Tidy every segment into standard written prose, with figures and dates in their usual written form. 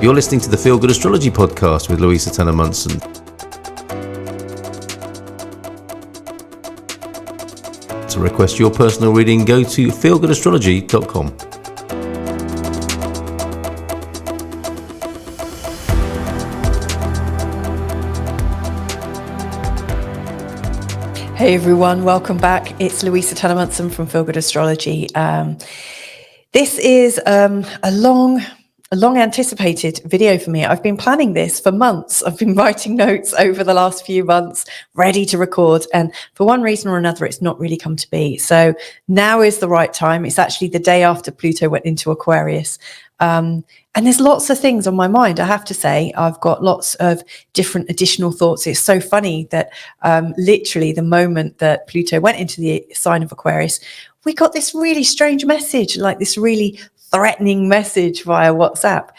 You're listening to the Feel Good Astrology podcast with Louisa Munson. To request your personal reading, go to feelgoodastrology.com. Hey everyone, welcome back. It's Louisa Tannermunson from Feel Good Astrology. This is a long anticipated video for me. I've been planning this for months. I've been writing notes over the last few months, ready to record. And for one reason or another, it's not really come to be. So now is the right time. It's actually the day after Pluto went into Aquarius. And there's lots of things on my mind, I have to say. I've got lots of different additional thoughts. It's so funny that literally the moment that Pluto went into the sign of Aquarius, we got this really strange message, like this really threatening message via WhatsApp.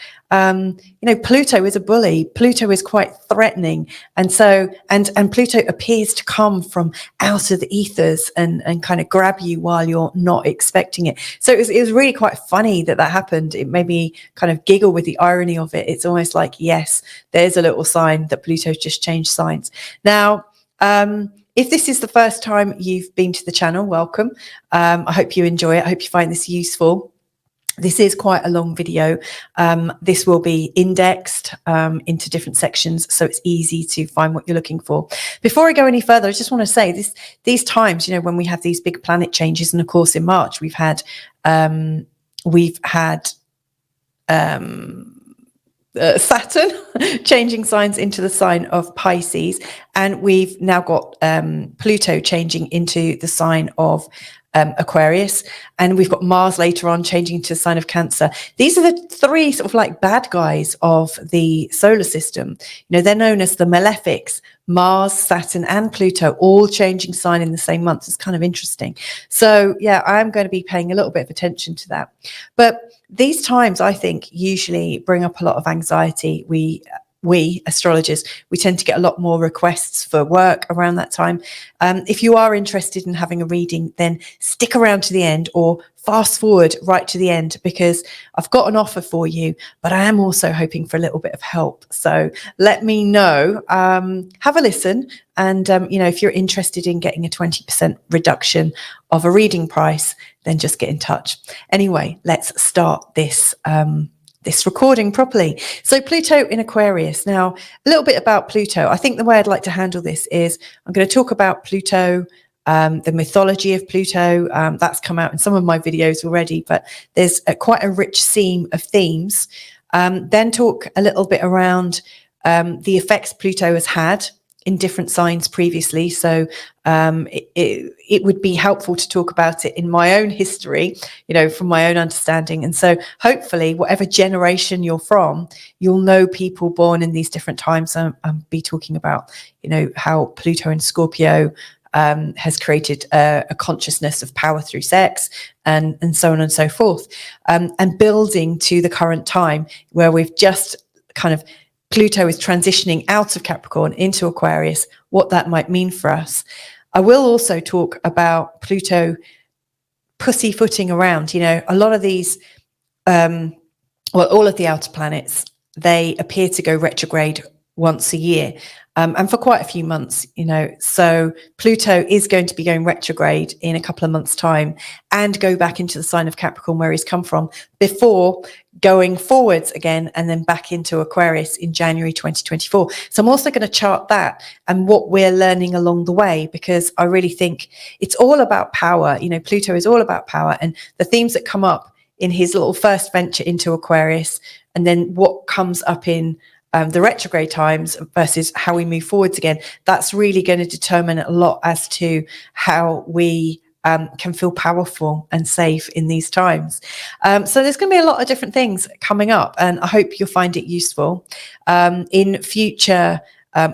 Pluto is a bully. Pluto is quite threatening. And so, and Pluto appears to come from out of the ethers and kind of grab you while you're not expecting it. So it was really quite funny that happened. It made me kind of giggle with the irony of it. It's almost like, yes, there's a little sign that Pluto's just changed signs. Now, if this is the first time you've been to the channel, welcome. I hope you enjoy it. I hope you find this useful. This is quite a long video. This will be indexed into different sections, so it's easy to find what you're looking for. Before I go any further, I just want to say these times, when we have these big planet changes, and of course in March we've had Saturn changing signs into the sign of Pisces, and we've now got Pluto changing into the sign of Aquarius, and we've got Mars later on changing to the sign of Cancer. These are the three sort of like bad guys of the solar system. They're known as the malefics: Mars, Saturn, and Pluto, all changing sign in the same month. It's kind of interesting. So yeah, I'm going to be paying a little bit of attention to that. But these times, I think, usually bring up a lot of anxiety. We astrologers, we tend to get a lot more requests for work around that time. If you are interested in having a reading, then stick around to the end or fast forward right to the end, because I've got an offer for you, but I am also hoping for a little bit of help. So let me know, have a listen. And, if you're interested in getting a 20% reduction of a reading price, then just get in touch. Anyway, let's start this recording properly. So Pluto in Aquarius. Now, a little bit about Pluto. I think the way I'd like to handle this is I'm going to talk about Pluto, the mythology of Pluto. That's come out in some of my videos already, but there's quite a rich seam of themes. Then talk a little bit around the effects Pluto has had in different signs previously. So it would be helpful to talk about it in my own history, from my own understanding. And so hopefully whatever generation you're from, you'll know people born in these different times. I'll be talking about, how Pluto in Scorpio has created a consciousness of power through sex and so on and so forth. And building to the current time where we've just kind of Pluto is transitioning out of Capricorn into Aquarius, what that might mean for us. I will also talk about Pluto pussyfooting around. A lot of these, all of the outer planets, they appear to go retrograde once a year. And for quite a few months, so Pluto is going to be going retrograde in a couple of months' time and go back into the sign of Capricorn where he's come from before going forwards again and then back into Aquarius in January 2024. So I'm also going to chart that and what we're learning along the way, because I really think it's all about power. Pluto is all about power, and the themes that come up in his little first venture into Aquarius, and then what comes up in the retrograde times versus how we move forwards again, that's really going to determine a lot as to how we can feel powerful and safe in these times. So there's going to be a lot of different things coming up, and I hope you'll find it useful. In future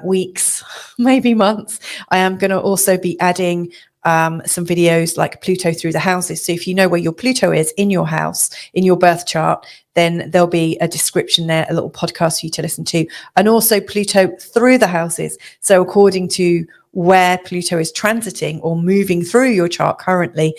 weeks, maybe months, I am going to also be adding some videos like Pluto through the houses. So if you know where your Pluto is in your house, in your birth chart, then there'll be a description there, a little podcast for you to listen to, and also Pluto through the houses. So according to where Pluto is transiting or moving through your chart currently,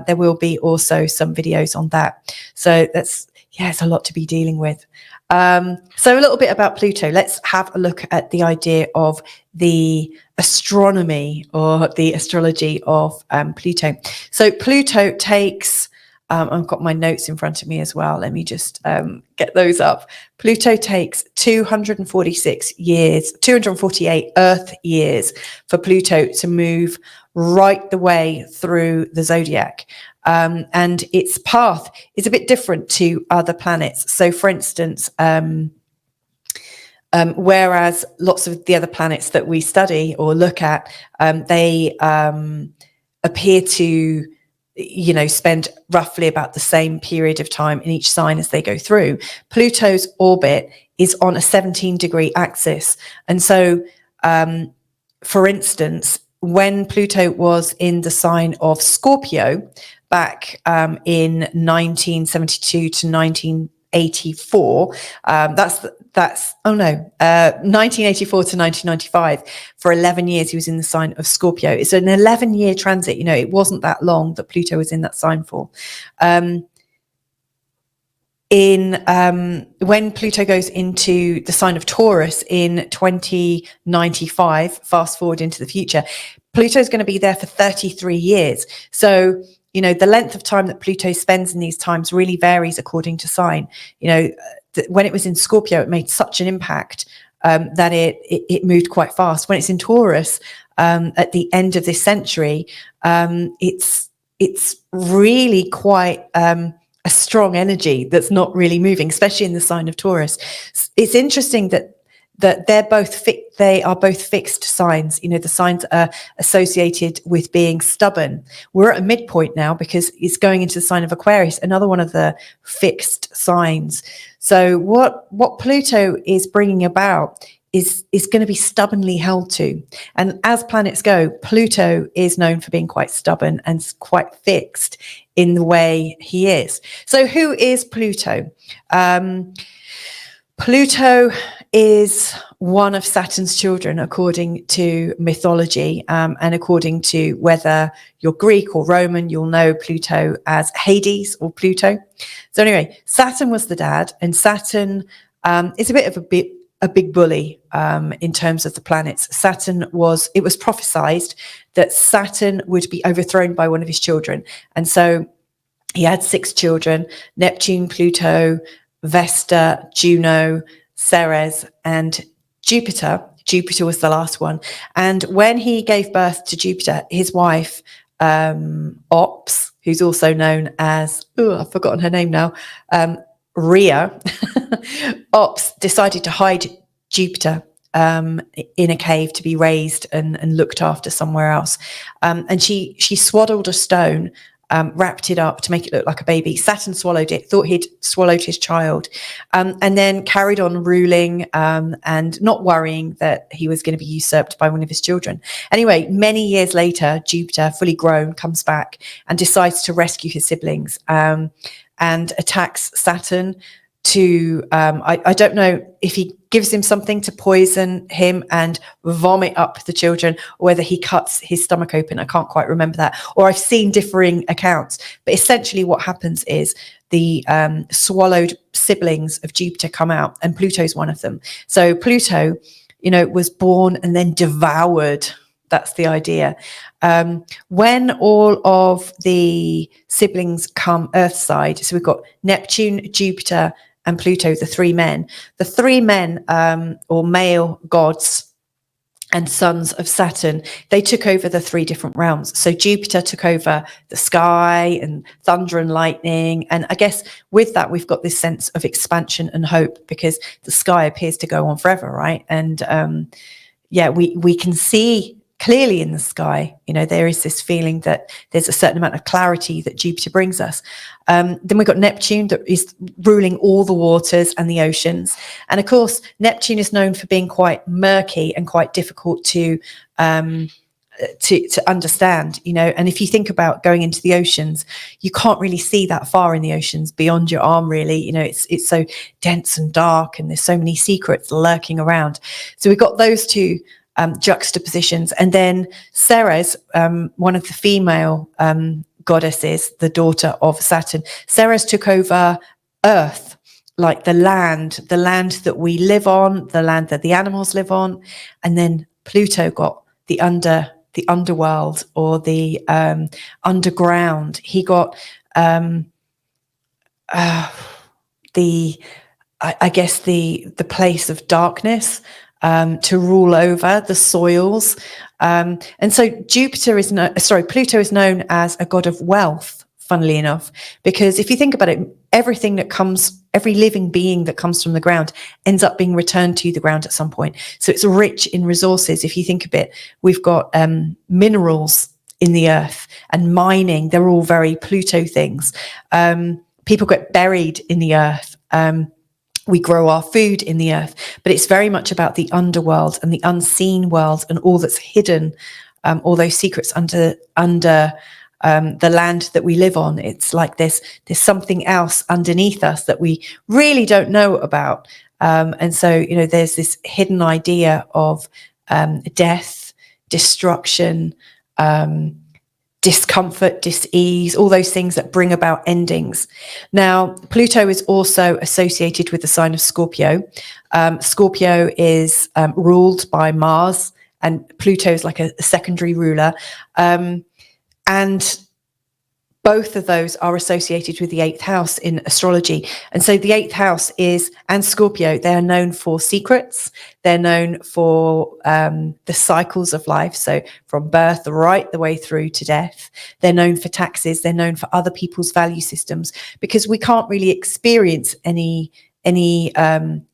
there will be also some videos on that. So that's, it's a lot to be dealing with. So a little bit about Pluto. Let's have a look at the idea of the astronomy or the astrology of Pluto. So Pluto takes, I've got my notes in front of me as well. Let me just get those up. Pluto takes 248 Earth years for Pluto to move right the way through the zodiac. And its path is a bit different to other planets. So, for instance, whereas lots of the other planets that we study or look at, they appear to, spend roughly about the same period of time in each sign as they go through. Pluto's orbit is on a 17-degree axis. And so, for instance, when Pluto was in the sign of Scorpio back in 1972 to 1984, 1984 to 1995, for 11 years he was in the sign of Scorpio. It's an 11-year transit. It wasn't that long that Pluto was in that sign for. When Pluto goes into the sign of Taurus in 2095, fast forward into the future, Pluto's going to be there for 33 years. So, the length of time that Pluto spends in these times really varies according to sign. When it was in Scorpio, it made such an impact that it moved quite fast. When it's in Taurus, at the end of this century, it's really quite a strong energy that's not really moving, especially in the sign of Taurus. It's interesting that they are both fixed signs. The signs are associated with being stubborn. We're at a midpoint now because it's going into the sign of Aquarius, another one of the fixed signs. So what Pluto is bringing about is going to be stubbornly held to. And as planets go, Pluto is known for being quite stubborn and quite fixed in the way he is. So who is Pluto? Pluto is one of Saturn's children, according to mythology, and according to whether you're Greek or Roman, you'll know Pluto as Hades or Pluto. So anyway, Saturn was the dad, and Saturn is a bit of a big bully in terms of the planets. It was prophesied that Saturn would be overthrown by one of his children. And so he had 6 children: Neptune, Pluto, Vesta, Juno, Ceres, and Jupiter. Jupiter was the last one. And when he gave birth to Jupiter, his wife, Ops, who's also known as, I've forgotten her name now, Rhea, Ops decided to hide Jupiter in a cave to be raised and looked after somewhere else. And she swaddled a stone, wrapped it up to make it look like a baby. Saturn swallowed it, thought he'd swallowed his child, and then carried on ruling and not worrying that he was going to be usurped by one of his children. Anyway, many years later, Jupiter, fully grown, comes back and decides to rescue his siblings and attacks Saturn to, I don't know if he gives him something to poison him and vomit up the children, or whether he cuts his stomach open. I can't quite remember that. Or I've seen differing accounts. But essentially what happens is the swallowed siblings of Jupiter come out, and Pluto's one of them. So Pluto, was born and then devoured. That's the idea. When all of the siblings come Earthside, so we've got Neptune, Jupiter, and Pluto, the 3 men. The 3 men, or male gods and sons of Saturn, they took over the 3 different realms. So Jupiter took over the sky and thunder and lightning. And I guess with that, we've got this sense of expansion and hope, because the sky appears to go on forever, right? And we can see clearly in the sky, there is this feeling that there's a certain amount of clarity that Jupiter brings us. Then we've got Neptune, that is ruling all the waters and the oceans. And of course, Neptune is known for being quite murky and quite difficult to understand, and if you think about going into the oceans, you can't really see that far in the oceans beyond your arm, really. It's so dense and dark, and there's so many secrets lurking around. So we've got those 2 juxtapositions. And then Ceres, one of the female goddesses, the daughter of Saturn, Ceres took over earth, like the land that we live on, the land that the animals live on. And then Pluto got the underworld, or the underground. He got I guess the place of darkness, to rule over the soils. And so Pluto is known as a god of wealth, funnily enough, because if you think about it, every living being that comes from the ground ends up being returned to the ground at some point. So it's rich in resources. If you think of it, we've got minerals in the earth and mining. They're all very Pluto things. People get buried in the earth. We grow our food in the earth, but it's very much about the underworld and the unseen world and all that's hidden, all those secrets under the land that we live on. It's like there's something else underneath us that we really don't know about. And so, there's this hidden idea of death, destruction, discomfort, dis-ease, all those things that bring about endings. Now, Pluto is also associated with the sign of Scorpio. Scorpio is ruled by Mars, and Pluto is like a secondary ruler. And both of those are associated with the 8th house in astrology. And so the 8th house and Scorpio, they're known for secrets. They're known for the cycles of life. So from birth right the way through to death. They're known for taxes. They're known for other people's value systems, because we can't really experience any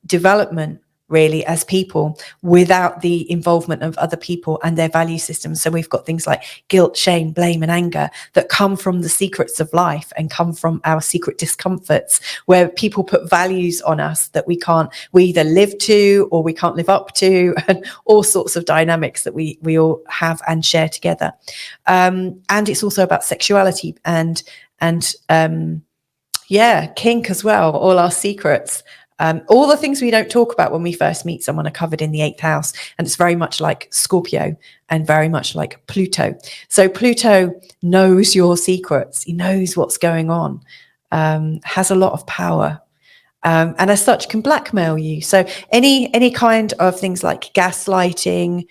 development really as people without the involvement of other people and their value systems. So we've got things like guilt, shame, blame, and anger that come from the secrets of life and come from our secret discomforts, where people put values on us that we either live to or we can't live up to, and all sorts of dynamics that we all have and share together. And it's also about sexuality and kink as well, all our secrets. All the things we don't talk about when we first meet someone are covered in the 8th house. And it's very much like Scorpio and very much like Pluto. So Pluto knows your secrets. He knows what's going on, has a lot of power, and as such can blackmail you. So any kind of things like gaslighting,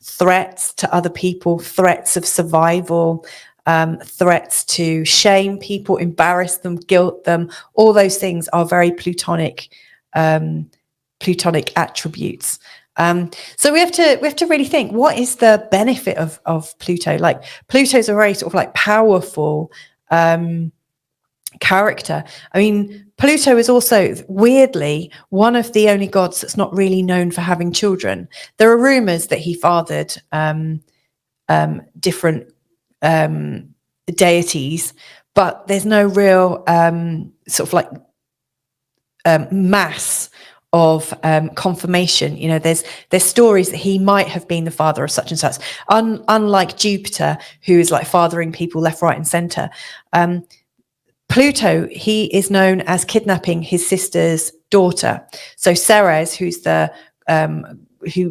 threats to other people, threats of survival, threats to shame people, embarrass them, guilt them, all those things are very Plutonic attributes. So we have to really think, what is the benefit of Pluto? Like, Pluto's a very sort of like powerful character. I mean, Pluto is also weirdly one of the only gods that's not really known for having children. There are rumors that he fathered different deities, but there's no real sort of like mass of confirmation. There's stories that he might have been the father of such and such, unlike Jupiter, who is like fathering people left, right, and center. Pluto, he is known as kidnapping his sister's daughter. So Ceres, who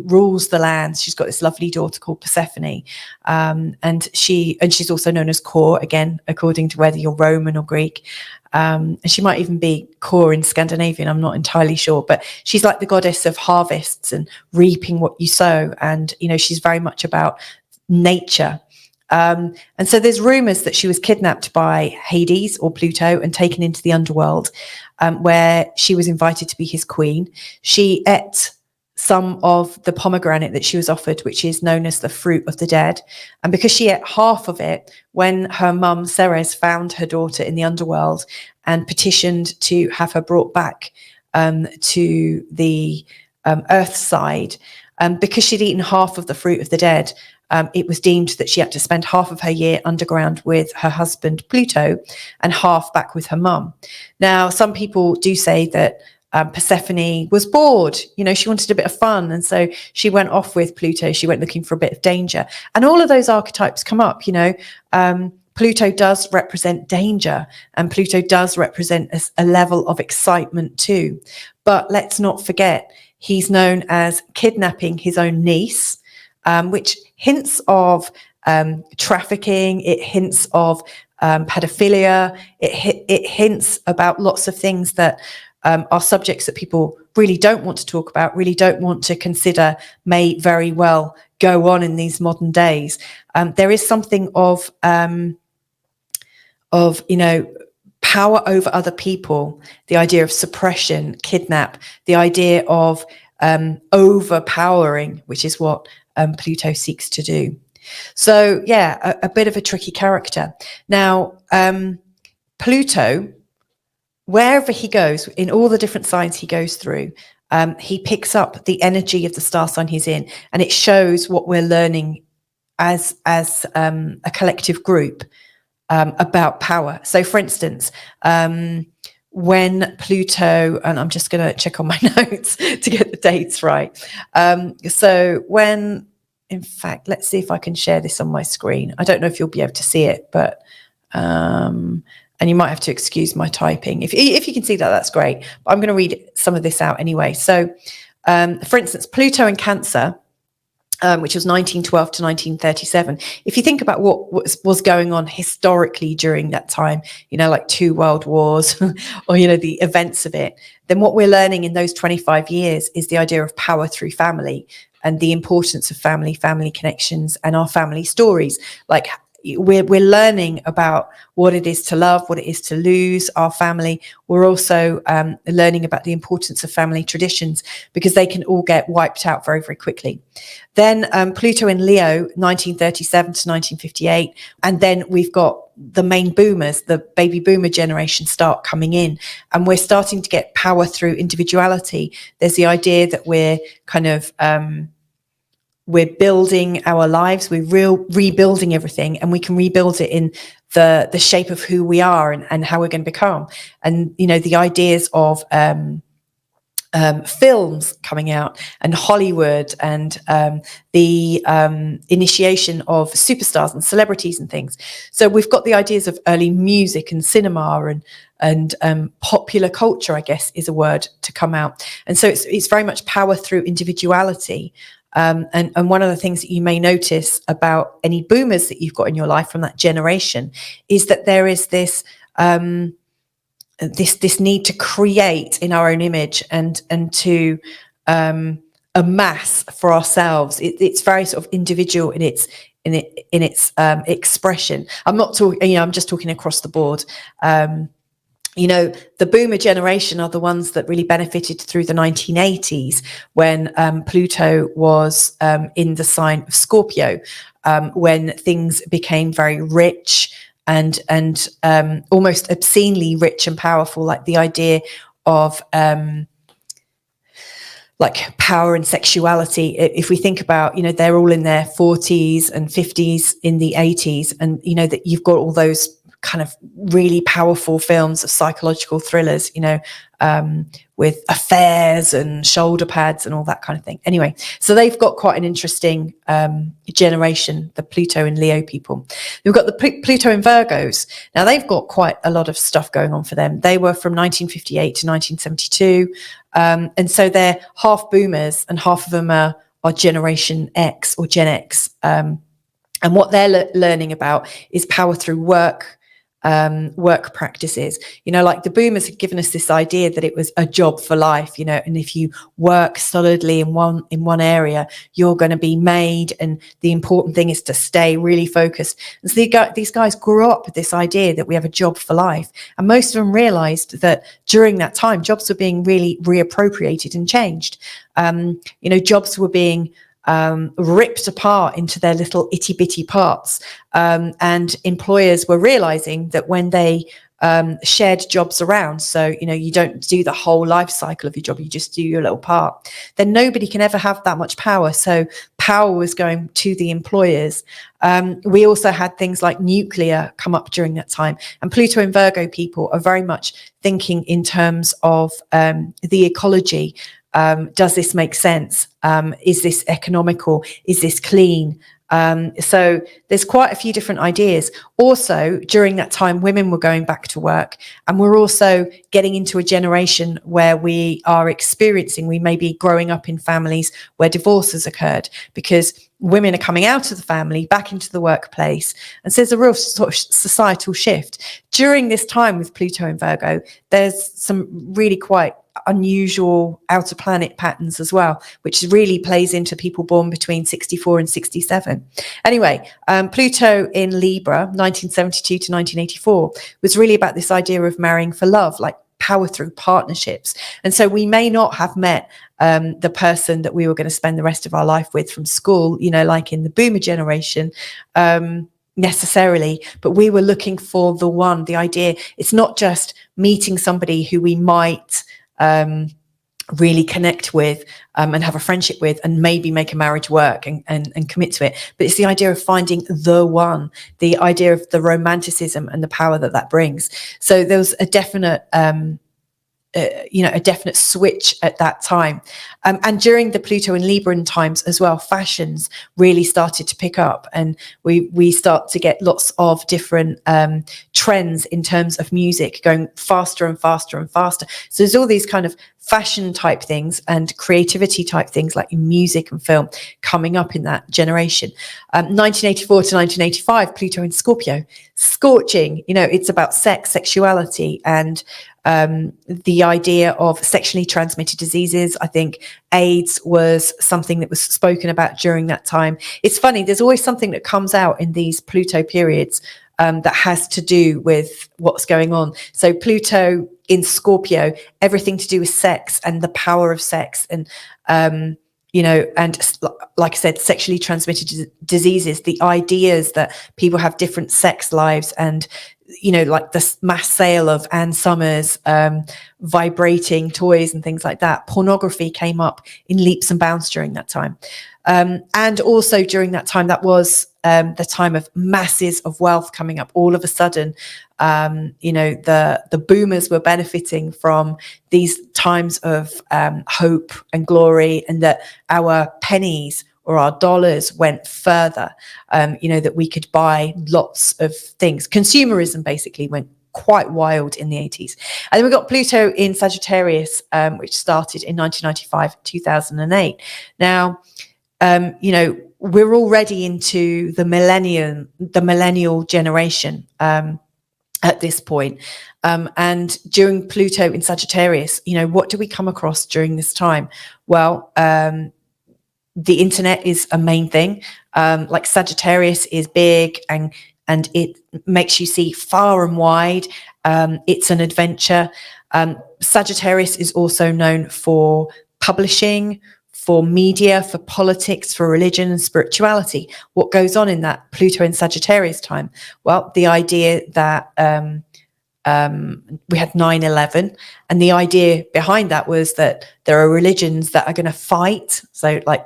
rules the land, she's got this lovely daughter called Persephone, and she's also known as Kor, again according to whether you're Roman or Greek, and she might even be Kor in Scandinavian, I'm not entirely sure, but she's like the goddess of harvests and reaping what you sow, and she's very much about nature. And so there's rumors that she was kidnapped by Hades or Pluto and taken into the underworld, where she was invited to be his queen. She ate some of the pomegranate that she was offered, which is known as the fruit of the dead. And because she ate half of it, when her mum Ceres found her daughter in the underworld and petitioned to have her brought back to the earth side, because she'd eaten half of the fruit of the dead, it was deemed that she had to spend half of her year underground with her husband Pluto and half back with her mum. Now, some people do say that Persephone was bored, she wanted a bit of fun, and so she went off with Pluto. She went looking for a bit of danger, and all of those archetypes come up. Pluto does represent danger, and Pluto does represent a level of excitement too. But let's not forget, he's known as kidnapping his own niece, which hints of trafficking. It hints of pedophilia. It hints about lots of things that are subjects that people really don't want to talk about, really don't want to consider, may very well go on in these modern days. There is something of power over other people, the idea of suppression, kidnap, the idea of overpowering, which is what Pluto seeks to do. So yeah, a bit of a tricky character. Now, Pluto, wherever he goes, in all the different signs he goes through, he picks up the energy of the star sign he's in, and it shows what we're learning as a collective group about power. So for instance, when Pluto, and I'm just going to check on my notes to get the dates right. So when, in fact, let's see if I can share this on my screen. I don't know if you'll be able to see it, but and you might have to excuse my typing. If you can see that, that's great. But I'm going to read some of this out anyway. So, for instance, Pluto in Cancer, which was 1912 to 1937. If you think about what was going on historically during that time, like 2 world wars or, the events of it, then what we're learning in those 25 years is the idea of power through family and the importance of family connections and our family stories. Like we're learning about what it is to love, what it is to lose our family. We're also learning about the importance of family traditions, because they can all get wiped out very, very quickly. Then Pluto in Leo, 1937 to 1958. And then we've got the main boomers, the baby boomer generation, start coming in. And we're starting to get power through individuality. There's the idea that we're kind of... we're building our lives, we're rebuilding everything, and we can rebuild it in the shape of who we are and how we're going to become. And, the ideas of films coming out and Hollywood and the initiation of superstars and celebrities and things. So we've got the ideas of early music and cinema and popular culture, I guess, is a word to come out. And so it's very much power through individuality. And one of the things that you may notice about any boomers that you've got in your life from that generation is that there is this this need to create in our own image and to amass for ourselves. It's very sort of individual in its expression. I'm not talking, I'm just talking across the board. The boomer generation are the ones that really benefited through the 1980s when Pluto was in the sign of Scorpio, when things became very rich and almost obscenely rich and powerful, like the idea of like power and sexuality. If we think about, they're all in their 40s and 50s in the 80s, and that you've got all those kind of really powerful films of psychological thrillers, with affairs and shoulder pads and all that kind of thing. Anyway, so they've got quite an interesting generation, the Pluto and Leo people. We've got the Pluto in Virgos. Now they've got quite a lot of stuff going on for them. They were from 1958 to 1972. And so they're half boomers and half of them are Generation X or Gen X. And what they're learning about is power through work practices. Like the boomers had given us this idea that it was a job for life, and if you work solidly in one area, you're going to be made, and the important thing is to stay really focused. And so these guys grew up with this idea that we have a job for life, and most of them realized that during that time jobs were being really reappropriated and changed. Jobs were being ripped apart into their little itty bitty parts. And employers were realizing that when they shared jobs around, so, you don't do the whole life cycle of your job, you just do your little part, then nobody can ever have that much power. So power was going to the employers. We also had things like nuclear come up during that time. And Pluto and Virgo people are very much thinking in terms of the ecology. Does this make sense? Is this economical? Is this clean? So there's quite a few different ideas. Also, during that time, women were going back to work, and we're also getting into a generation where we may be growing up in families where divorce has occurred, because women are coming out of the family back into the workplace, and so there's a real sort of societal shift during this time with Pluto in Virgo. There's some really quite unusual outer planet patterns as well, which really plays into people born between 64 and 67. Anyway, Pluto in Libra, 1972 to 1984, was really about this idea of marrying for love, like power through partnerships. And so we may not have met the person that we were going to spend the rest of our life with from school, you know, like in the boomer generation, necessarily, but we were looking for the one. The idea, it's not just meeting somebody who we might really connect with and have a friendship with and maybe make a marriage work and commit to it, but it's the idea of finding the one, the idea of the romanticism and the power that brings. So there was a definite a definite switch at that time. And during the Pluto and Libra times as well, fashions really started to pick up, and we start to get lots of different trends in terms of music going faster and faster and faster. So there's all these kind of fashion type things and creativity type things like in music and film coming up in that generation. 1984 to 1985, Pluto in Scorpio, scorching, you know, it's about sex, sexuality, and the idea of sexually transmitted diseases. I think AIDS was something that was spoken about during that time. It's funny, there's always something that comes out in these Pluto periods that has to do with what's going on. So Pluto in Scorpio, everything to do with sex and the power of sex, and you know, and like I said, sexually transmitted diseases, the ideas that people have different sex lives, and you know, like the mass sale of Ann Summers vibrating toys and things like that. Pornography came up in leaps and bounds during that time. And also during that time, that was the time of masses of wealth coming up. All of a sudden, you know, the boomers were benefiting from these times of hope and glory, and that our pennies or our dollars went further, you know, that we could buy lots of things. Consumerism basically went quite wild in the 80s. And then we got Pluto in Sagittarius, which started in 1995, 2008. Now, you know, we're already into the millennial generation at this point. And during Pluto in Sagittarius, you know, what do we come across during this time? Well, the internet is a main thing. Like Sagittarius is big and it makes you see far and wide. It's an adventure. Sagittarius is also known for publishing, for media, for politics, for religion and spirituality. What goes on in that Pluto in Sagittarius time? Well, the idea that we had 9/11, and the idea behind that was that there are religions that are going to fight. So like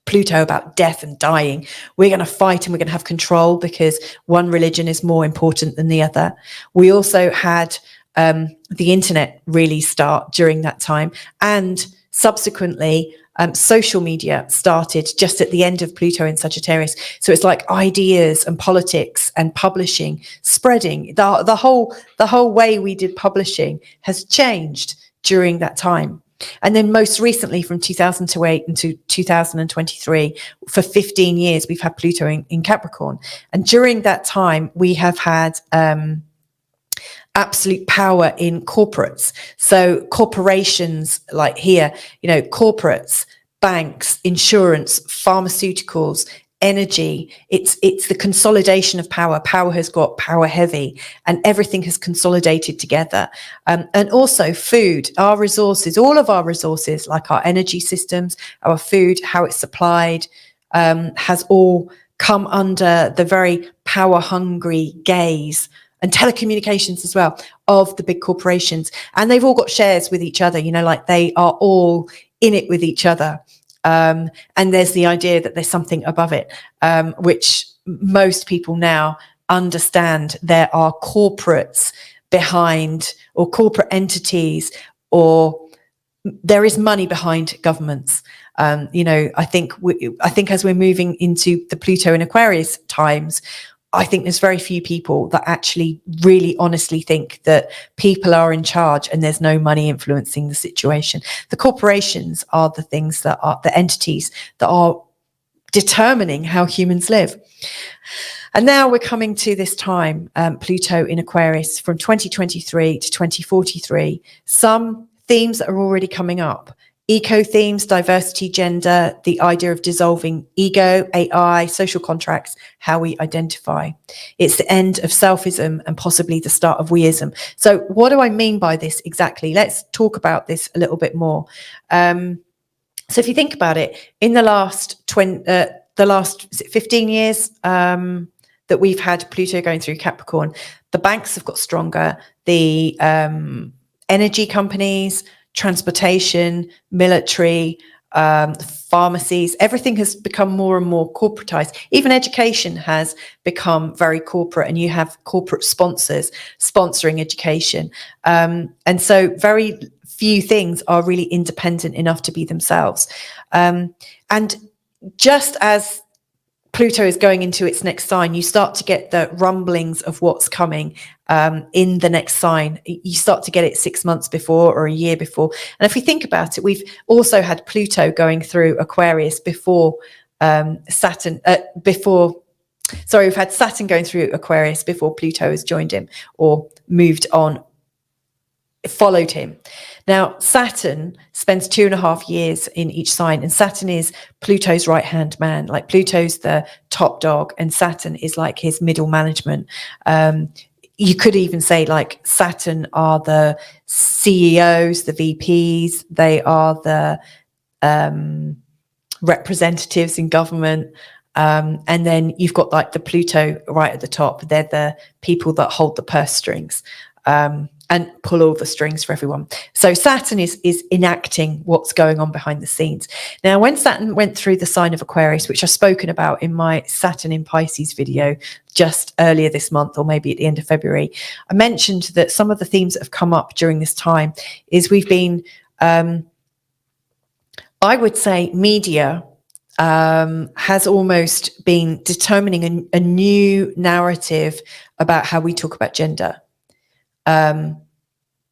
Pluto about death and dying. We're going to fight and we're going to have control because one religion is more important than the other. We also had the internet really start during that time, and subsequently social media started just at the end of Pluto in Sagittarius. So it's like ideas and politics and publishing spreading. The whole way we did publishing has changed during that time. And then most recently, from 2008 into 2023, for 15 years, we've had Pluto in Capricorn. And during that time, we have had absolute power in corporates. So corporations like here, you know, corporates, banks, insurance, pharmaceuticals, energy, it's the consolidation of power. Power has got power heavy, and everything has consolidated together. And also food, our resources, all of our resources, like our energy systems, our food, how it's supplied, has all come under the very power hungry gaze, and telecommunications as well, of the big corporations. And they've all got shares with each other, you know, like they are all in it with each other. And there's the idea that there's something above it, which most people now understand. There are corporates behind, or corporate entities, or there is money behind governments. You know, I think as we're moving into the Pluto and Aquarius times, I think there's very few people that actually really honestly think that people are in charge and there's no money influencing the situation. The corporations are the things that are the entities that are determining how humans live. And now we're coming to this time, Pluto in Aquarius from 2023 to 2043. Some themes that are already coming up: eco themes, diversity, gender, the idea of dissolving ego, AI, social contracts, how we identify. It's the end of selfism and possibly the start of weism. So what do I mean by this exactly? Let's talk about this a little bit more. So if you think about it, in the last 15 years that we've had Pluto going through Capricorn, the banks have got stronger, the energy companies, transportation, military, pharmacies, everything has become more and more corporatized. Even education has become very corporate, and you have corporate sponsors sponsoring education. And so very few things are really independent enough to be themselves. And just as Pluto is going into its next sign, you start to get the rumblings of what's coming in the next sign. You start to get it 6 months before or a year before. And if we think about it, we've also had Pluto going through Aquarius before Saturn, we've had Saturn going through Aquarius before Pluto has joined him or moved on, followed him. Now, Saturn spends 2.5 years in each sign, and Saturn is Pluto's right-hand man. Like, Pluto's the top dog, and Saturn is like his middle management. You could even say, like, Saturn are the CEOs, the VPs. They are the representatives in government. And then you've got, like, the Pluto right at the top. They're the people that hold the purse strings. And pull all the strings for everyone. So Saturn is enacting what's going on behind the scenes. Now, when Saturn went through the sign of Aquarius, which I've spoken about in my Saturn in Pisces video just earlier this month, or maybe at the end of February, I mentioned that some of the themes that have come up during this time is we've been, I would say, media has almost been determining a new narrative about how we talk about gender.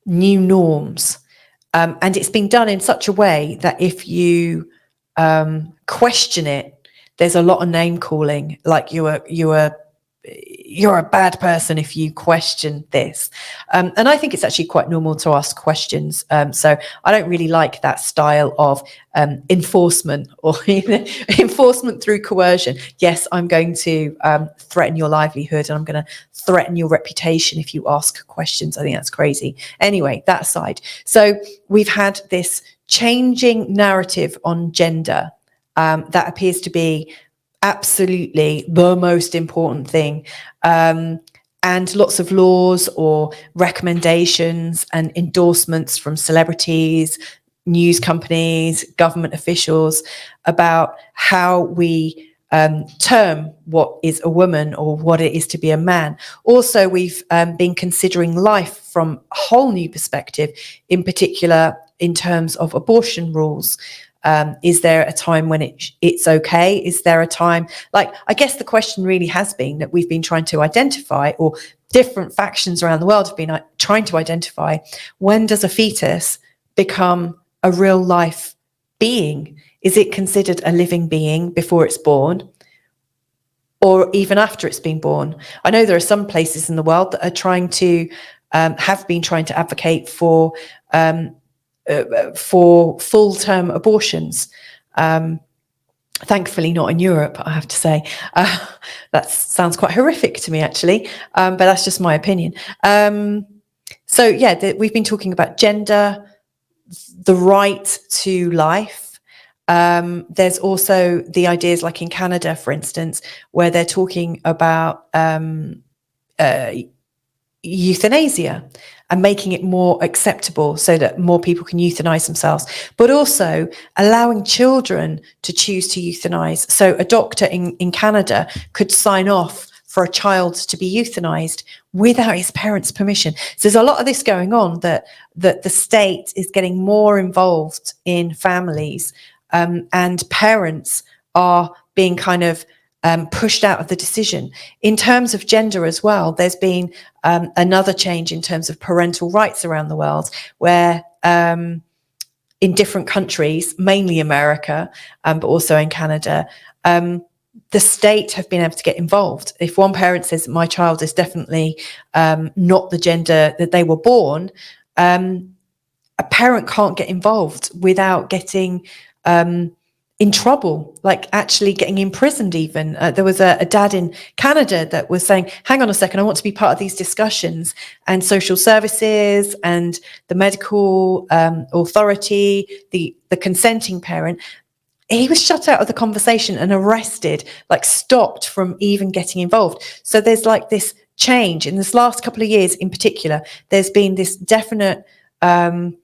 New norms, and it's been done in such a way that if you question it, there's a lot of name calling, like you're a bad person if you question this. And I think it's actually quite normal to ask questions. So I don't really like that style of enforcement or enforcement through coercion. Yes, I'm going to threaten your livelihood, and I'm going to threaten your reputation if you ask questions. I think that's crazy. Anyway, that aside. So we've had this changing narrative on gender that appears to be absolutely the most important thing, and lots of laws or recommendations and endorsements from celebrities, news companies, government officials about how we term what is a woman or what it is to be a man. Also, we've been considering life from a whole new perspective, in particular in terms of abortion rules. Is there a time when it's okay? Is there a time, like, I guess the question really has been that we've been trying to identify, or different factions around the world have been trying to identify, when does a fetus become a real life being? Is it considered a living being before it's born, or even after it's been born? I know there are some places in the world that are trying to have been trying to advocate for full-term abortions. Thankfully not in Europe, I have to say. That sounds quite horrific to me, actually, but that's just my opinion. So yeah, we've been talking about gender, the right to life. There's also the ideas, like in Canada, for instance, where they're talking about euthanasia and making it more acceptable so that more people can euthanize themselves, but also allowing children to choose to euthanize. So a doctor in Canada could sign off for a child to be euthanized without his parents' permission. So there's a lot of this going on, that the state is getting more involved in families, and parents are being kind of pushed out of the decision. In terms of gender as well, there's been another change in terms of parental rights around the world, where in different countries, mainly America, but also in Canada, the state have been able to get involved. If one parent says my child is definitely not the gender that they were born, a parent can't get involved without getting in trouble, like actually getting imprisoned even. There was a dad in Canada that was saying, hang on a second, I want to be part of these discussions. And social services and the medical authority, the consenting parent, he was shut out of the conversation and arrested, like stopped from even getting involved. So there's like this change in this last couple of years in particular. There's been this definite kind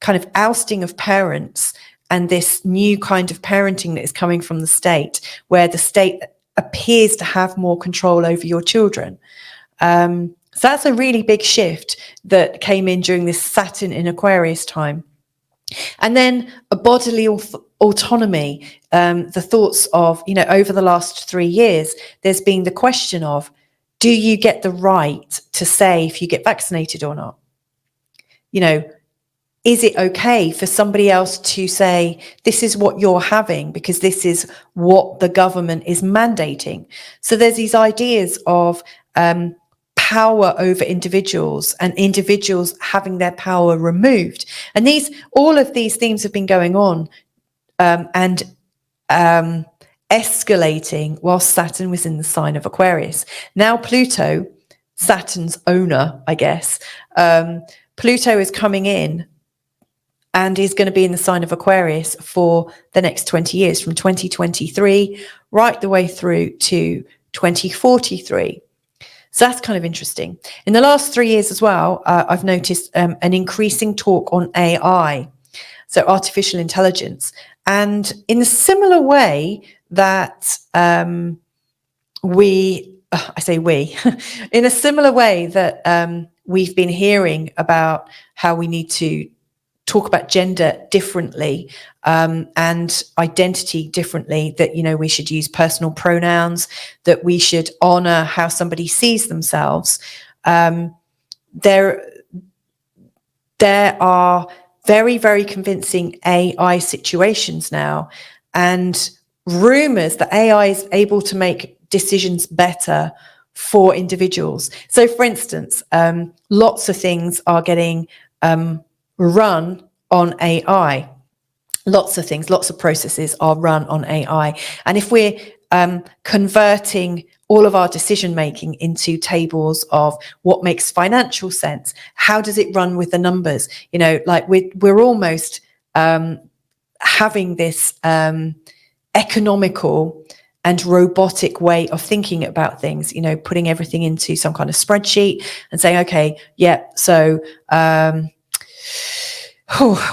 of ousting of parents and this new kind of parenting that is coming from the state, where the state appears to have more control over your children. So that's a really big shift that came in during this Saturn in Aquarius time. And then a bodily autonomy, the thoughts of, over the last 3 years, there's been the question of, do you get the right to say if you get vaccinated or not? Is it okay for somebody else to say, this is what you're having because this is what the government is mandating? So there's these ideas of power over individuals and individuals having their power removed. And all of these themes have been going on and escalating while Saturn was in the sign of Aquarius. Now Pluto, Saturn's owner, I guess, Pluto is coming in and is going to be in the sign of Aquarius for the next 20 years, from 2023 right the way through to 2043. So that's kind of interesting. In the last 3 years as well, I've noticed an increasing talk on AI, so artificial intelligence. And in a similar way that in a similar way that we've been hearing about how we need to talk about gender differently and identity differently, that, we should use personal pronouns, that we should honor how somebody sees themselves. There are very, very convincing AI situations now, and rumors that AI is able to make decisions better for individuals. So for instance, lots of things are getting run on AI. Lots of things, lots of processes are run on AI. And if we're converting all of our decision making into tables of what makes financial sense, how does it run with the numbers? Like we're almost having this economical and robotic way of thinking about things, putting everything into some kind of spreadsheet and saying, okay, yeah, so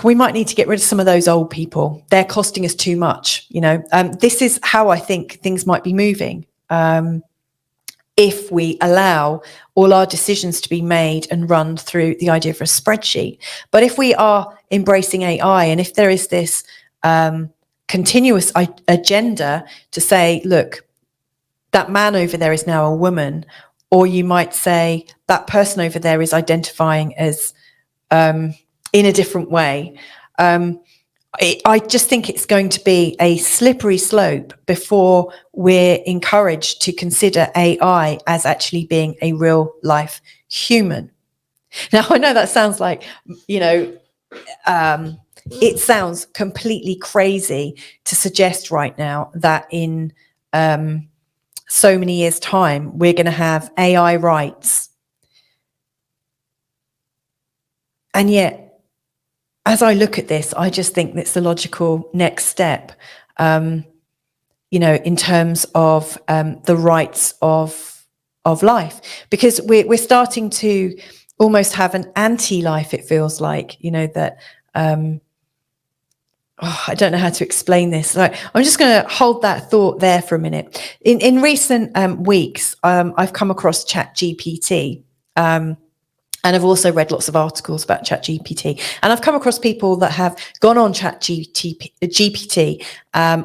we might need to get rid of some of those old people. They're costing us too much. This is how I think things might be moving. If we allow all our decisions to be made and run through the idea of a spreadsheet. But if we are embracing AI, and if there is this continuous agenda to say, look, that man over there is now a woman, or you might say that person over there is identifying as in a different way. I just think it's going to be a slippery slope before we're encouraged to consider AI as actually being a real life human. Now, I know that sounds like, it sounds completely crazy to suggest right now that in so many years' time, we're going to have AI rights. And yet, as I look at this, I just think that's the logical next step, in terms of the rights of life, because we're starting to almost have an anti-life. It feels like, that. I don't know how to explain this. So I'm just going to hold that thought there for a minute. In recent weeks, I've come across ChatGPT. And I've also read lots of articles about ChatGPT. And I've come across people that have gone on ChatGPT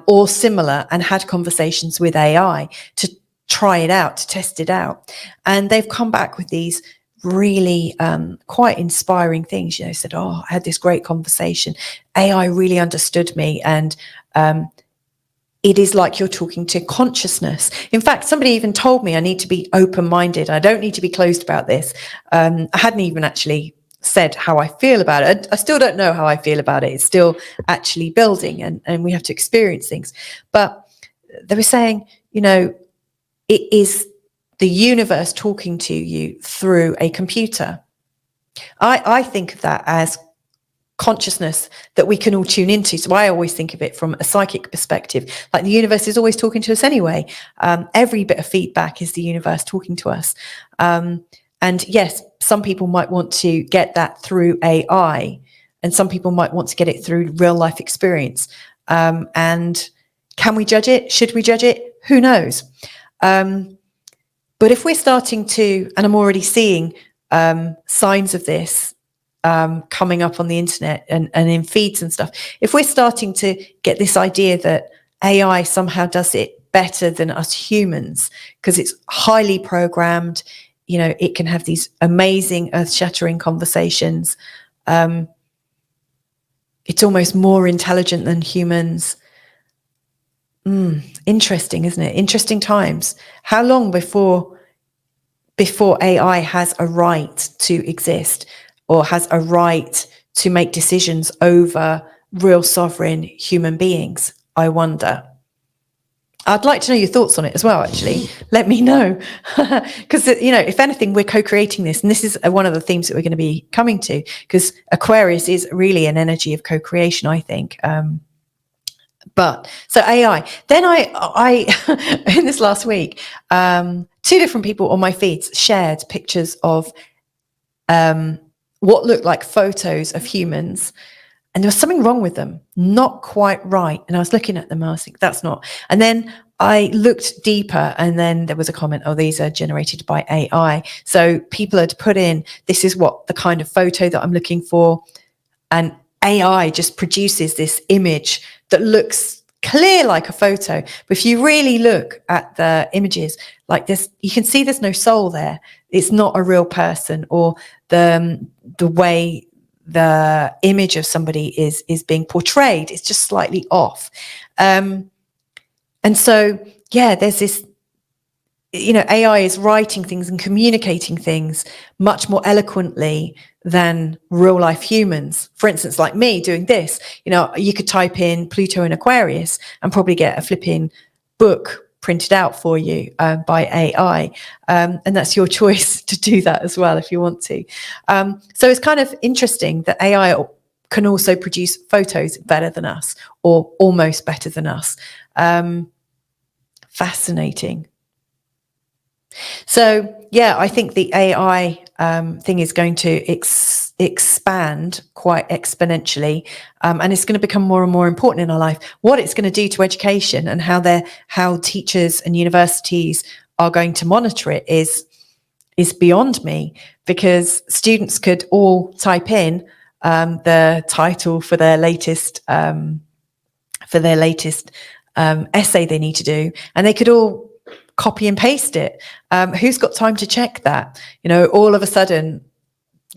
or similar and had conversations with AI to try it out, to test it out. And they've come back with these really quite inspiring things. Said, "Oh, I had this great conversation. AI really understood me, and it is like you're talking to consciousness." In fact, somebody even told me I need to be open-minded. I don't need to be closed about this. I hadn't even actually said how I feel about it. I still don't know how I feel about it. It's still actually building, and we have to experience things. But they were saying, it is the universe talking to you through a computer. I think of that as consciousness that we can all tune into. So I always think of it from a psychic perspective, like the universe is always talking to us anyway. Every bit of feedback is the universe talking to us. And yes, some people might want to get that through AI, and some people might want to get it through real life experience. And can we judge it? Should we judge it? Who knows? But if we're starting to, and I'm already seeing signs of this coming up on the internet and in feeds and stuff, if we're starting to get this idea that AI somehow does it better than us humans because it's highly programmed, it can have these amazing earth-shattering conversations. It's almost more intelligent than humans. Interesting, isn't it? Interesting times. How long before AI has a right to exist or has a right to make decisions over real sovereign human beings? I wonder. I'd like to know your thoughts on it as well, actually. Let me know. Because, if anything, we're co-creating this. And this is one of the themes that we're going to be coming to, because Aquarius is really an energy of co-creation, I think. But so AI, then I in this last week, 2 different people on my feeds shared pictures of what looked like photos of humans, and there was something wrong with them, not quite right. And I was looking at them and I was thinking, that's not. And then I looked deeper, and then there was a comment, oh, these are generated by AI. So people had put in, this is what the kind of photo that I'm looking for. And AI just produces this image that looks clear like a photo. But if you really look at the images like this, you can see there's no soul there. It's not a real person, or the way the image of somebody is being portrayed is just slightly off. And so, yeah, there's this, AI is writing things and communicating things much more eloquently than real life humans. For instance, like me doing this, you could type in Pluto and Aquarius and probably get a flipping book printed out for you by AI. And that's your choice to do that as well if you want to. So it's kind of interesting that AI can also produce photos better than us, or almost better than us. Fascinating. So, yeah, I think the AI thing is going to expand quite exponentially, and it's going to become more and more important in our life. What it's going to do to education and how teachers and universities are going to monitor it is beyond me, because students could all type in the title for their latest essay they need to do, and they could all copy and paste it. Who's got time to check that? All of a sudden,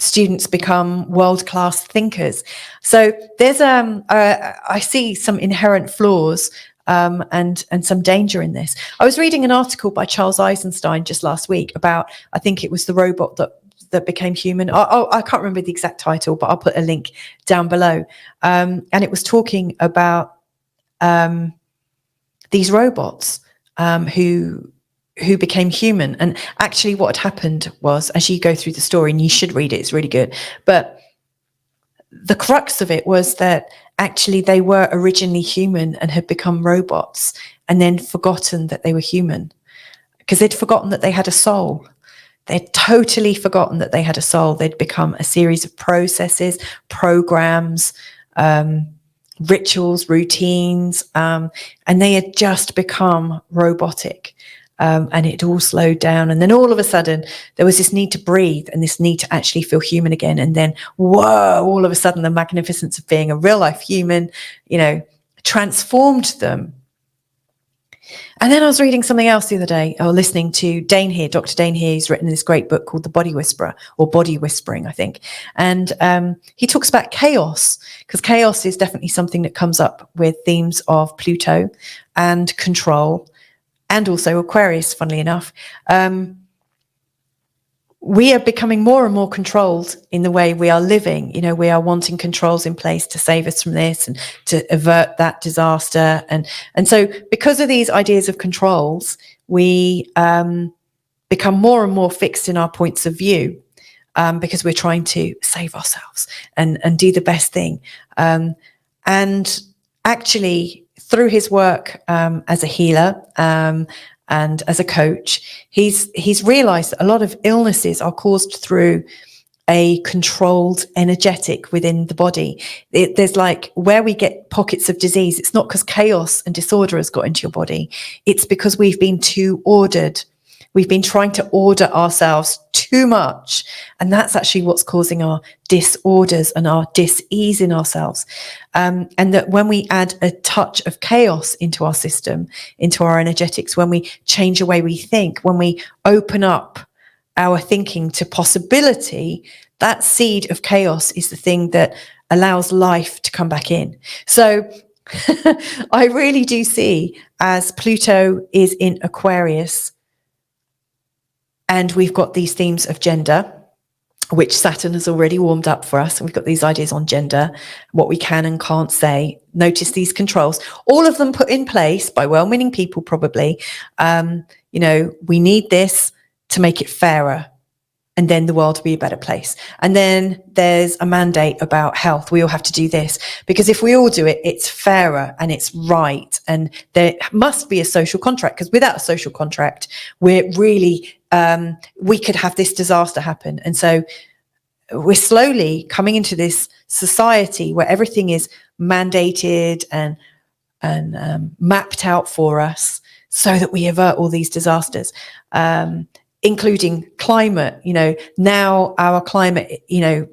students become world-class thinkers. So there's I see some inherent flaws and some danger in this. I was reading an article by Charles Eisenstein just last week about, I think it was the robot that became human. I can't remember the exact title, but I'll put a link down below. And it was talking about these robots who became human. And actually what had happened was, as you go through the story, and you should read it, it's really good, but the crux of it was that actually they were originally human and had become robots, and then forgotten that they were human, because they'd forgotten that they had a soul. They'd totally forgotten that they had a soul. They'd become a series of processes, programs, rituals, routines, and they had just become robotic. And it all slowed down. And then all of a sudden, there was this need to breathe and this need to actually feel human again. And then, whoa, all of a sudden, the magnificence of being a real life human, transformed them. And then I was reading something else the other day, or listening to Dane here, Dr. Dane here. He's written this great book called The Body Whisperer, or Body Whispering, I think. And he talks about chaos, because chaos is definitely something that comes up with themes of Pluto and control, and also Aquarius, funnily enough. We are becoming more and more controlled in the way we are living. You know, we are wanting controls in place to save us from this and to avert that disaster. And so because of these ideas of controls, we become more and more fixed in our points of view, because we're trying to save ourselves and do the best thing. And actually, through his work as a healer, and as a coach, he's realized that a lot of illnesses are caused through a controlled energetic within the body. There's like where we get pockets of disease, it's not because chaos and disorder has got into your body. It's because we've been too ordered. We've been trying to order ourselves too much. And that's actually what's causing our disorders and our dis-ease in ourselves. And that when we add a touch of chaos into our system, into our energetics, when we change the way we think, when we open up our thinking to possibility, that seed of chaos is the thing that allows life to come back in. So I really do see, as Pluto is in Aquarius, and we've got these themes of gender, which Saturn has already warmed up for us. And we've got these ideas on gender, what we can and can't say. Notice these controls, all of them put in place by well-meaning people, probably. You know, we need this to make it fairer, and then the world will be a better place. And then there's a mandate about health. We all have to do this, because if we all do it, it's fairer and it's right. And there must be a social contract, because without a social contract, we're really, we could have this disaster happen. And so we're slowly coming into this society where everything is mandated and mapped out for us so that we avert all these disasters. Including climate. You know, now our climate, you know,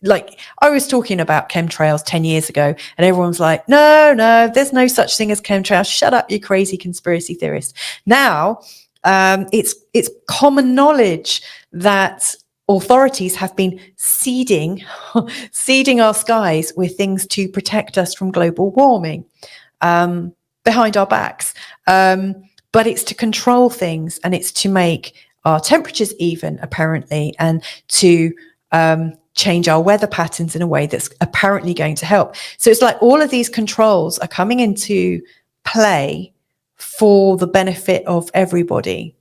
like I was talking about chemtrails 10 years ago, and everyone's like, no, there's no such thing as chemtrails. Shut up, you crazy conspiracy theorist. Now, it's common knowledge that authorities have been seeding our skies with things to protect us from global warming, behind our backs. But it's to control things, and it's to make our temperatures even, apparently, and to change our weather patterns in a way that's apparently going to help. So it's like all of these controls are coming into play for the benefit of everybody.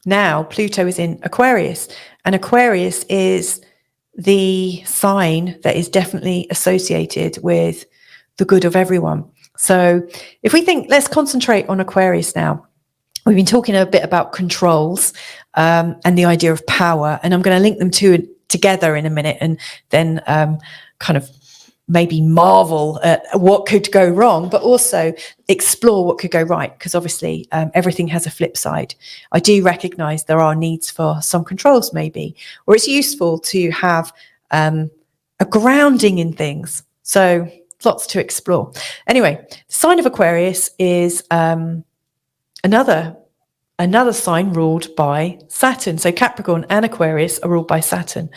Now, Pluto is in Aquarius, and Aquarius is the sign that is definitely associated with the good of everyone. So if we think, let's concentrate on Aquarius now. We've been talking a bit about controls and the idea of power, and I'm going to link them together in a minute, and then kind of maybe marvel at what could go wrong, but also explore what could go right, because obviously everything has a flip side. I do recognize there are needs for some controls, maybe, or it's useful to have a grounding in things. So lots to explore. Anyway, the sign of Aquarius is another sign ruled by Saturn. So Capricorn and Aquarius are ruled by Saturn.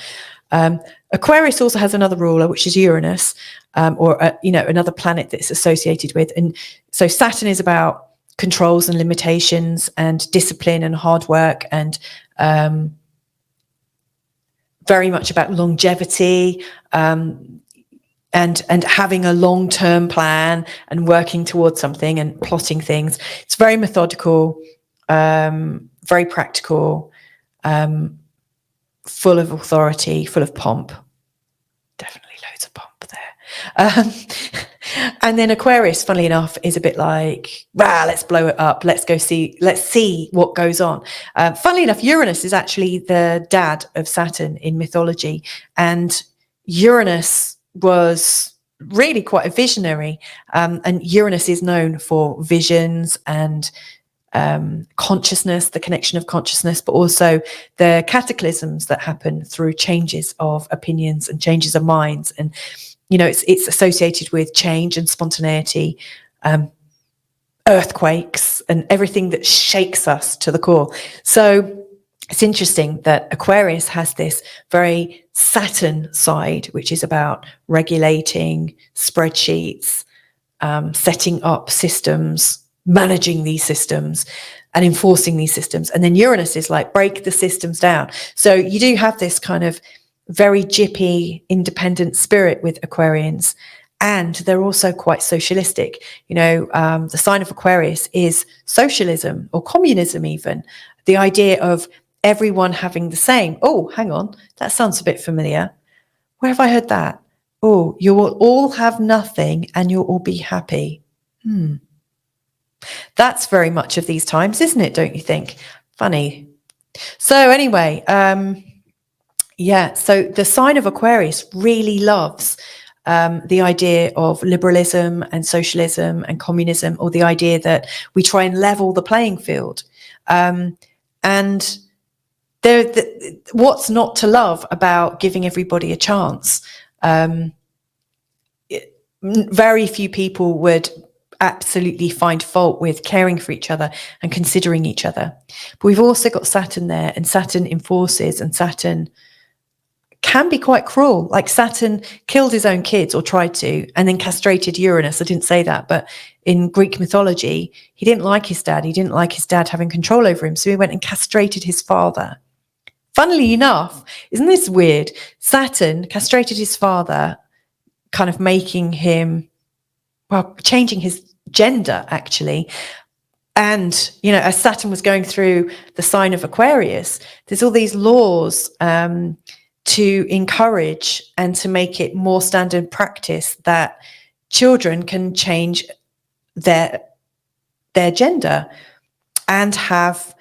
Aquarius also has another ruler, which is Uranus, or another planet that's associated with. And so Saturn is about controls and limitations and discipline and hard work, and very much about longevity, and having a long-term plan and working towards something and plotting things. It's very methodical, very practical, full of authority, full of pomp. Definitely loads of pomp there. And then Aquarius, funnily enough, is a bit like, let's blow it up. Let's see what goes on. Funnily enough, Uranus is actually the dad of Saturn in mythology. And Uranus was really quite a visionary. And Uranus is known for visions and consciousness, the connection of consciousness, but also the cataclysms that happen through changes of opinions and changes of minds. And, it's associated with change and spontaneity. earthquakes and everything that shakes us to the core. So it's interesting that Aquarius has this very Saturn side, which is about regulating spreadsheets, setting up systems, managing these systems and enforcing these systems. And then Uranus is like, break the systems down. So you do have this kind of very jippy, independent spirit with Aquarians. And they're also quite socialistic. The sign of Aquarius is socialism or communism even. The idea of everyone having the same. Oh, hang on. That sounds a bit familiar. Where have I heard that? Oh, you will all have nothing and you'll all be happy. That's very much of these times, isn't it? Don't you think? Funny. So anyway, so the sign of Aquarius really loves the idea of liberalism and socialism and communism, or the idea that we try and level the playing field. And what's not to love about giving everybody a chance? Very few people would absolutely find fault with caring for each other and considering each other. But we've also got Saturn there, and Saturn enforces, and Saturn can be quite cruel. Like Saturn killed his own kids, or tried to, and then castrated Uranus. I didn't say that, but in Greek mythology, he didn't like his dad. He didn't like his dad having control over him. So he went and castrated his father. Funnily enough, isn't this weird? Saturn castrated his father, kind of making him, changing his gender, actually. And, as Saturn was going through the sign of Aquarius, there's all these laws to encourage and to make it more standard practice that children can change their gender and have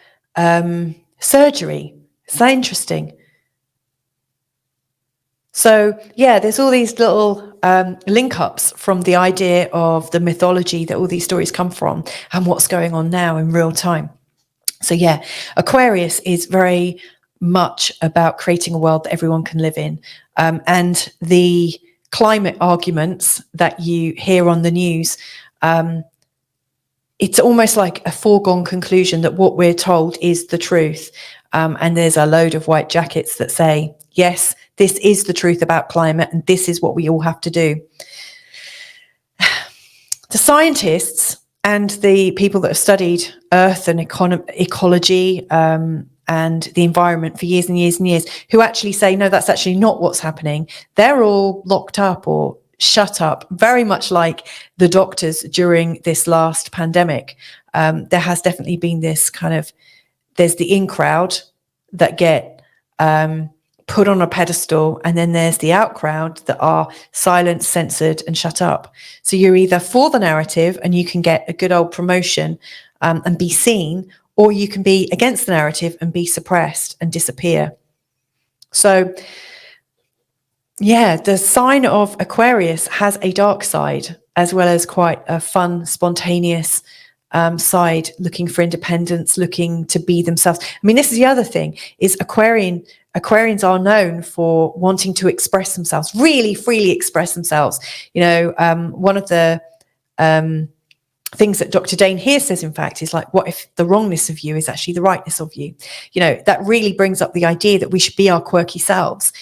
surgery. Is that interesting? So, there's all these little link ups from the idea of the mythology that all these stories come from and what's going on now in real time. So, Aquarius is very much about creating a world that everyone can live in. And the climate arguments that you hear on the news, it's almost like a foregone conclusion that what we're told is the truth. And there's a load of white jackets that say, yes, this is the truth about climate, and this is what we all have to do. The scientists and the people that have studied Earth and ecology and the environment for years and years and years, who actually say, no, that's actually not what's happening. They're all locked up or shut up, very much like the doctors during this last pandemic. There has definitely been this kind of, there's the in crowd that get put on a pedestal, and then there's the out crowd that are silenced, censored, and shut up. So you're either for the narrative and you can get a good old promotion and be seen, or you can be against the narrative and be suppressed and disappear. So, the sign of Aquarius has a dark side, as well as quite a fun, spontaneous side, looking for independence, looking to be themselves. I mean, this is the other thing, is Aquarians are known for wanting to express themselves, really freely express themselves. One of the things that Dr. Dane here says, in fact, is like, what if the wrongness of you is actually the rightness of you? That really brings up the idea that we should be our quirky selves.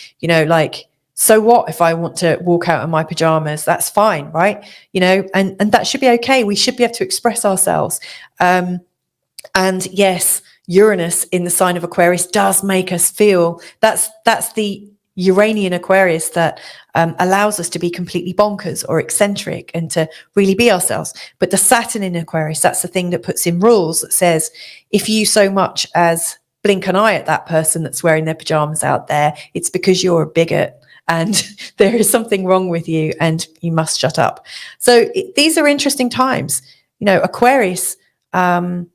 So what if I want to walk out in my pajamas? That's fine, right? And that should be okay. We should be able to express ourselves. And yes, Uranus in the sign of Aquarius does make us feel, that's the Uranian Aquarius that allows us to be completely bonkers or eccentric and to really be ourselves. But the Saturn in Aquarius, that's the thing that puts in rules that says, if you so much as blink an eye at that person that's wearing their pajamas out there, it's because you're a bigot and there is something wrong with you and you must shut up. So these are interesting times. Aquarius, the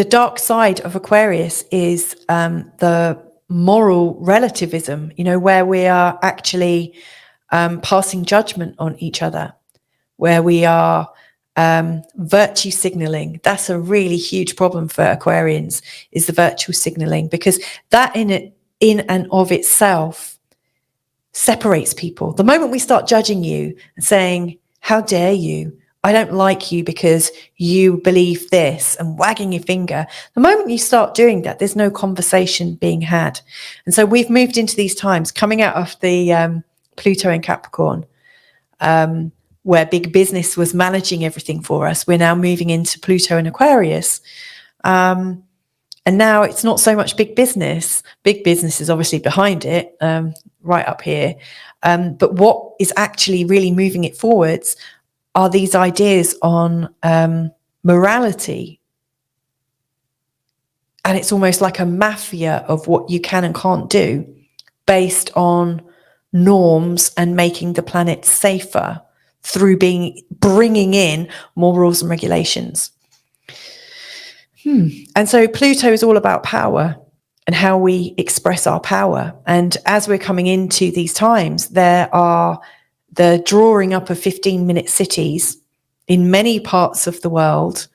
dark side of Aquarius is the moral relativism, where we are actually passing judgment on each other, where we are virtue signaling. That's a really huge problem for Aquarians, is the virtue signaling, because that in and of itself separates people. The moment we start judging you and saying, how dare you, I don't like you because you believe this, and wagging your finger. The moment you start doing that, there's no conversation being had. And so we've moved into these times coming out of the Pluto in Capricorn, where big business was managing everything for us. We're now moving into Pluto in Aquarius. And now it's not so much big business. Big business is obviously behind it, right up here. But what is actually really moving it forwards are these ideas on morality. And it's almost like a mafia of what you can and can't do based on norms and making the planet safer through bringing in more rules and regulations. And so Pluto is all about power and how we express our power. And as we're coming into these times, there are the drawing up of 15-minute cities in many parts of the world,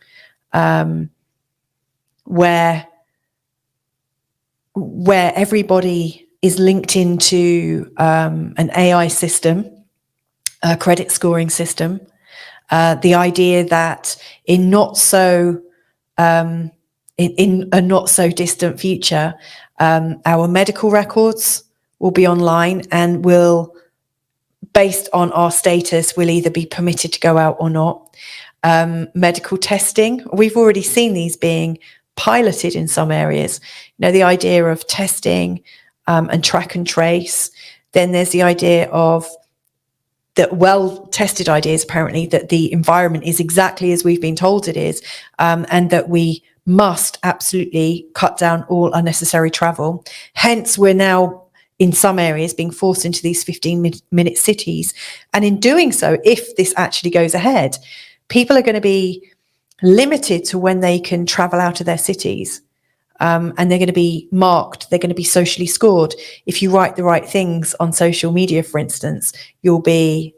where everybody is linked into an AI system, a credit scoring system. The idea that in a not so distant future, our medical records will be online and will, based on our status, will either be permitted to go out or not. Medical testing, we've already seen these being piloted in some areas. You know, the idea of testing and track and trace. Then there's the idea of that well-tested ideas, apparently, that the environment is exactly as we've been told it is, and that we must absolutely cut down all unnecessary travel. Hence, we're now in some areas being forced into these 15-minute cities. And in doing so, if this actually goes ahead, people are going to be limited to when they can travel out of their cities. And they're going to be marked, they're going to be socially scored. If you write the right things on social media, for instance, you'll be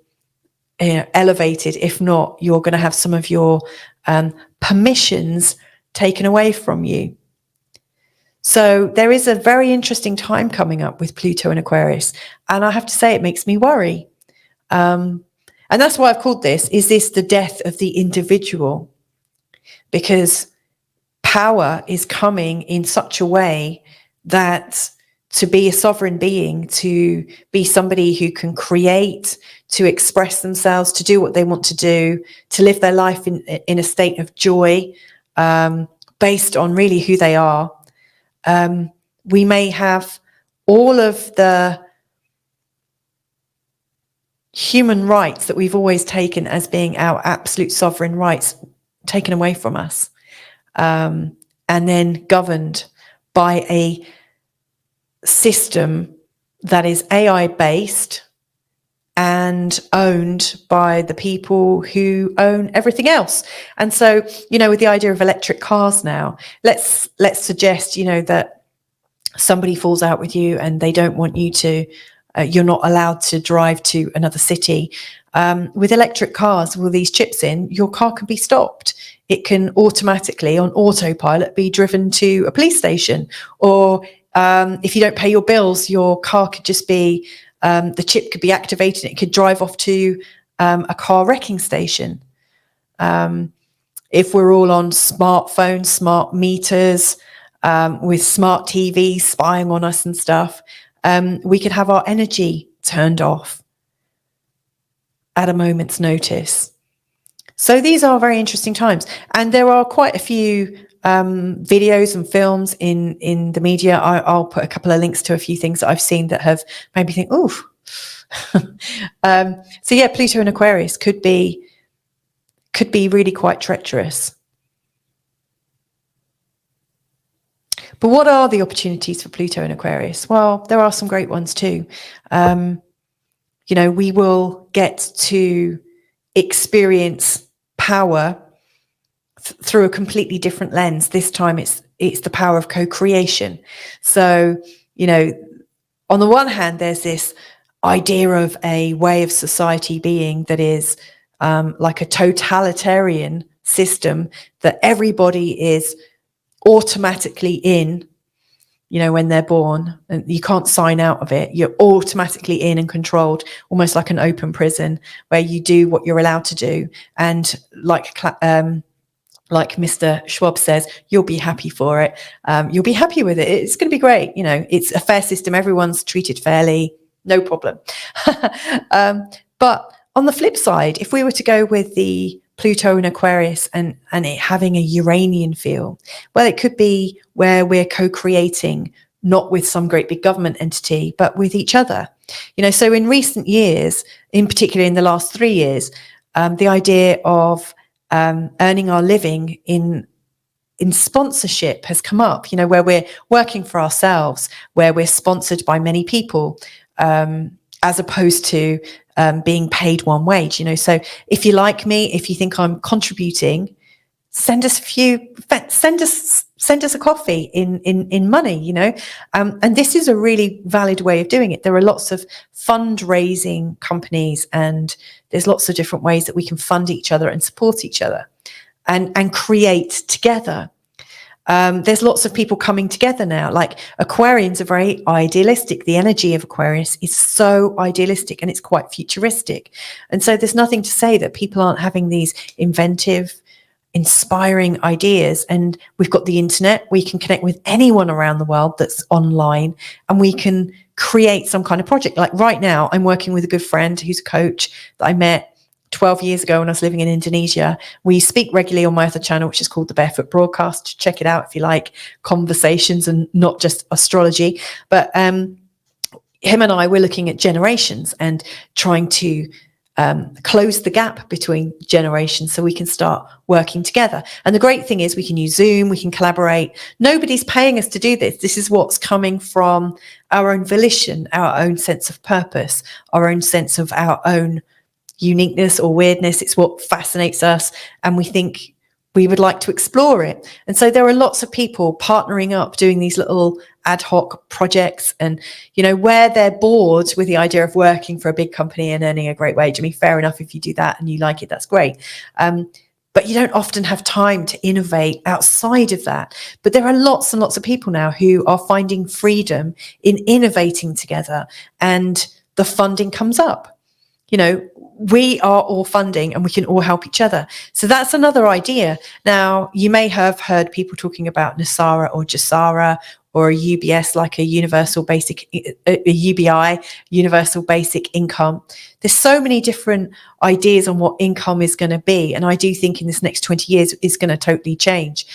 elevated. If not, you're going to have some of your permissions taken away from you. So there is a very interesting time coming up with Pluto and Aquarius. And I have to say, it makes me worry. And that's why I've called this, is this the death of the individual? Because power is coming in such a way that to be a sovereign being, to be somebody who can create, to express themselves, to do what they want to do, to live their life in a state of joy, based on really who they are. We may have all of the human rights that we've always taken as being our absolute sovereign rights taken away from us. And then governed by a system that is AI based and owned by the people who own everything else. And so, you know, with the idea of electric cars now, let's suggest, you know, that somebody falls out with you and they don't want you to, you're not allowed to drive to another city. With electric cars, with these chips in, your car can be stopped. It can automatically, on autopilot, be driven to a police station. Or if you don't pay your bills, your car could just be, the chip could be activated. It could drive off to a car wrecking station. If we're all on smartphones, smart meters, with smart TVs spying on us and stuff, we could have our energy turned off at a moment's notice. So these are very interesting times. And there are quite a few videos and films in the media. I'll put a couple of links to a few things that I've seen that have made me think, ooh. So yeah, Pluto and Aquarius could be really quite treacherous. But what are the opportunities for Pluto and Aquarius? Well, there are some great ones too. You know, we will get to experience power through a completely different lens. This time it's the power of co-creation. So, you know, on the one hand, there's this idea of a way of society being that is like a totalitarian system, that everybody is automatically in, when they're born, and you can't sign out of it. You're automatically in and controlled, almost like an open prison where you do what you're allowed to do. And like Mr. Schwab says, you'll be happy for it. You'll be happy with it. It's going to be great. It's a fair system. Everyone's treated fairly, no problem. But on the flip side, if we were to go with the Pluto in Aquarius and it having a Uranian feel, well, it could be where we're co-creating, not with some great big government entity, but with each other. So in recent years, in particular in the last 3 years, the idea of earning our living in sponsorship has come up, where we're working for ourselves, where we're sponsored by many people, as opposed to being paid one wage. So if you like me, if you think I'm contributing, send us a coffee in money, and this is a really valid way of doing it. There are lots of fundraising companies, and there's lots of different ways that we can fund each other and support each other and create together. There's lots of people coming together now. Like Aquarians are very idealistic. The energy of Aquarius is so idealistic and it's quite futuristic. And so there's nothing to say that people aren't having these inventive, inspiring ideas. And we've got the internet. We can connect with anyone around the world that's online, and we can create some kind of project. Like right now, I'm working with a good friend who's a coach that I met 12 years ago when I was living in Indonesia. We speak regularly on my other channel, which is called The Barefoot Broadcast. Check it out if you like conversations and not just astrology. But him and I, we're looking at generations and trying to close the gap between generations so we can start working together. And the great thing is we can use Zoom, we can collaborate. Nobody's paying us to do this. This is what's coming from our own volition, our own sense of purpose, our own sense of our own uniqueness or weirdness. It's what fascinates us, and we think we would like to explore it. And so there are lots of people partnering up, doing these little ad hoc projects, and where they're bored with the idea of working for a big company and earning a great wage. I mean, fair enough, if you do that and you like it, that's great. But you don't often have time to innovate outside of that. But there are lots and lots of people now who are finding freedom in innovating together, and the funding comes up. We are all funding and we can all help each other. So that's another idea. Now, you may have heard people talking about NESARA or JASARA or a UBS, like a UBI, universal basic income. There's so many different ideas on what income is going to be. And I do think in this next 20 years, it's going to totally change.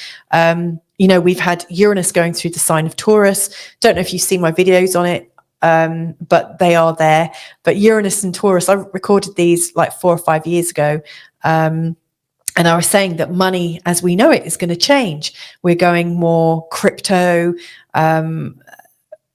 We've had Uranus going through the sign of Taurus. Don't know if you've seen my videos on it. But they are there. But Uranus and Taurus, I recorded these like 4 or 5 years ago. And I was saying that money as we know it is going to change. We're going more crypto. The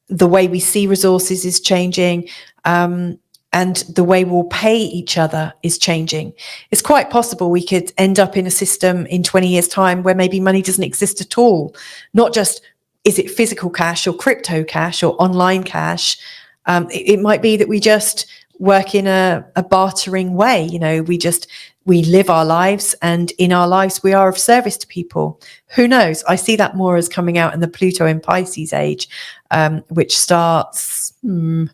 way we see resources is changing. And the way we'll pay each other is changing. It's quite possible we could end up in a system in 20 years' time where maybe money doesn't exist at all. Not just is it physical cash or crypto cash or online cash? It might be that we just work in a bartering way. We live our lives, and in our lives, we are of service to people. Who knows? I see that more as coming out in the Pluto in Pisces age, which starts in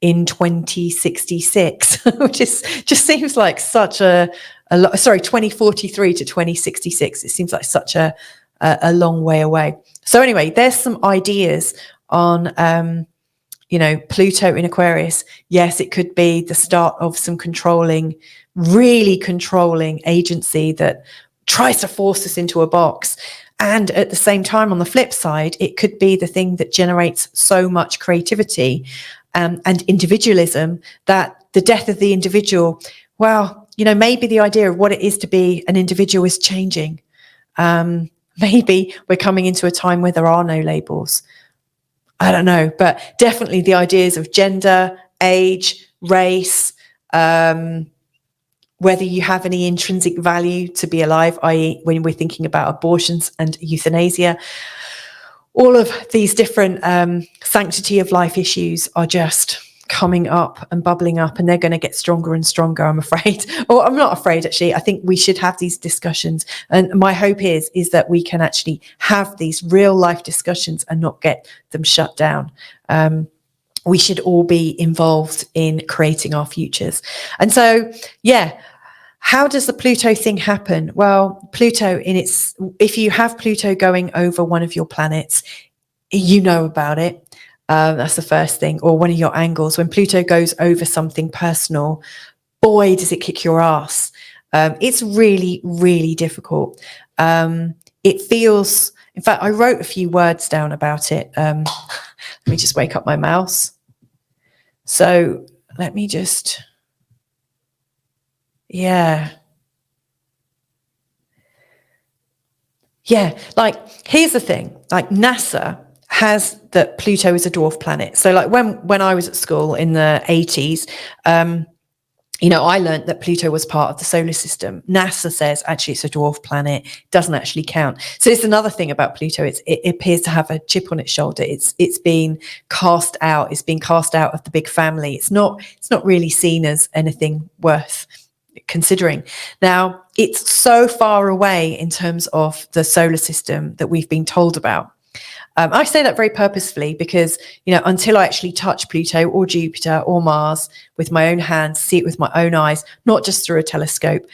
2066, which just seems like such a lot. Sorry, 2043 to 2066. It seems like such a long way away. So anyway, there's some ideas on, Pluto in Aquarius. Yes, it could be the start of some really controlling agency that tries to force us into a box. And at the same time, on the flip side, it could be the thing that generates so much creativity and individualism that the death of the individual, maybe the idea of what it is to be an individual is changing. Maybe we're coming into a time where there are no labels. I don't know, but definitely the ideas of gender, age, race, whether you have any intrinsic value to be alive, i.e. when we're thinking about abortions and euthanasia, all of these different sanctity of life issues are just coming up and bubbling up, and they're going to get stronger and stronger, I'm afraid. Or I'm not afraid, actually. I think we should have these discussions. And my hope is that we can actually have these real life discussions and not get them shut down. We should all be involved in creating our futures. And so, yeah, how does the Pluto thing happen? Well, Pluto if you have Pluto going over one of your planets, you know about it. That's the first thing. Or one of your angles. When Pluto goes over something personal, boy, does it kick your ass. It's really, really difficult. It feels, in fact, I wrote a few words down about it. Let me just wake up my mouse. So let me just, yeah, like, here's the thing, like NASA has that Pluto is a dwarf planet. So like when I was at school in the 80s, I learned that Pluto was part of the solar system. NASA says actually it's a dwarf planet, doesn't actually count. So it's another thing about Pluto. It appears to have a chip on its shoulder. It's been cast out. It's been cast out of the big family. It's not really seen as anything worth considering. Now, it's so far away in terms of the solar system that we've been told about. I say that very purposefully because, until I actually touch Pluto or Jupiter or Mars with my own hands, see it with my own eyes, not just through a telescope,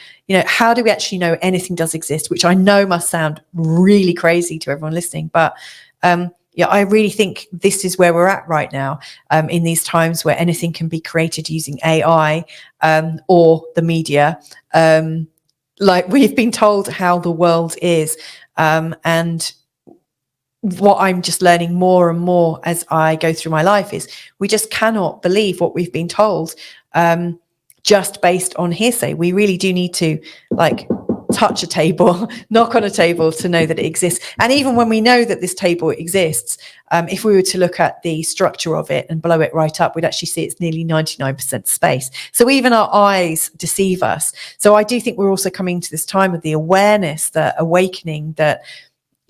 how do we actually know anything does exist? Which I know must sound really crazy to everyone listening. But I really think this is where we're at right now, in these times where anything can be created using AI or the media. Like, we've been told how the world is, and what I'm just learning more and more as I go through my life is we just cannot believe what we've been told, just based on hearsay. We really do need to touch a table, knock on a table to know that it exists. And even when we know that this table exists, if we were to look at the structure of it and blow it right up, we'd actually see it's nearly 99% space. So even our eyes deceive us. So I do think we're also coming to this time of the awareness, the awakening that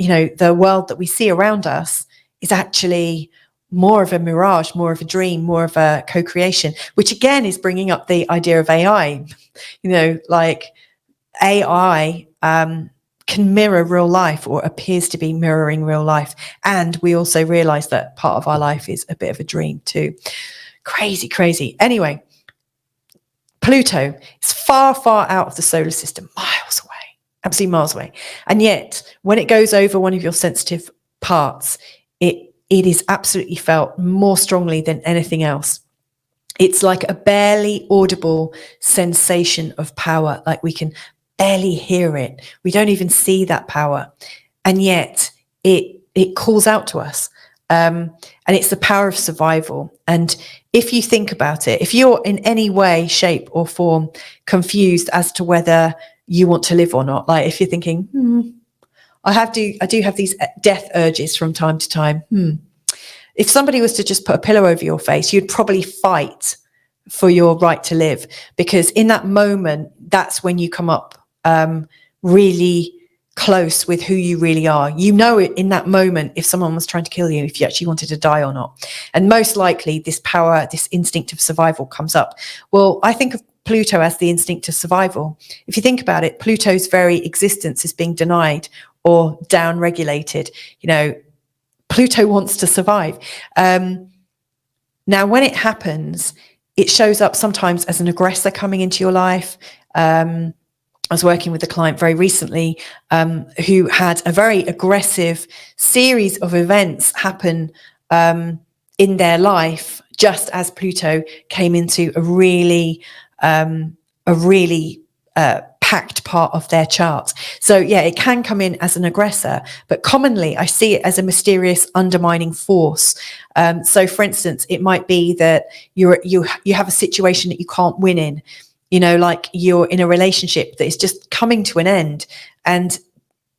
the world that we see around us is actually more of a mirage, more of a dream, more of a co-creation, which again is bringing up the idea of AI. AI can mirror real life, or appears to be mirroring real life. And we also realize that part of our life is a bit of a dream too. Crazy, crazy. Anyway, Pluto is far, far out of the solar system, miles away. Absolutely miles away. And yet when it goes over one of your sensitive parts, it is absolutely felt more strongly than anything else. It's like a barely audible sensation of power, like we can barely hear it. We don't even see that power. And yet it calls out to us. And it's the power of survival. And if you think about it, if you're in any way, shape or form confused as to whether you want to live or not, like if you're thinking, I do have these death urges from time to time. If somebody was to just put a pillow over your face, you'd probably fight for your right to live, because in that moment, that's when you come up really close with who you really are. It in that moment if someone was trying to kill you, if you actually wanted to die or not. And most likely this power, this instinct of survival comes up. Well, I think of Pluto as the instinct of survival. If you think about it, Pluto's very existence is being denied or down-regulated. Pluto wants to survive. Now, when it happens, it shows up sometimes as an aggressor coming into your life. I was working with a client very recently who had a very aggressive series of events happen in their life just as Pluto came into a really packed part of their chart. So yeah, it can come in as an aggressor, but commonly I see it as a mysterious undermining force. So for instance, it might be that you have a situation that you can't win in, like you're in a relationship that is just coming to an end, and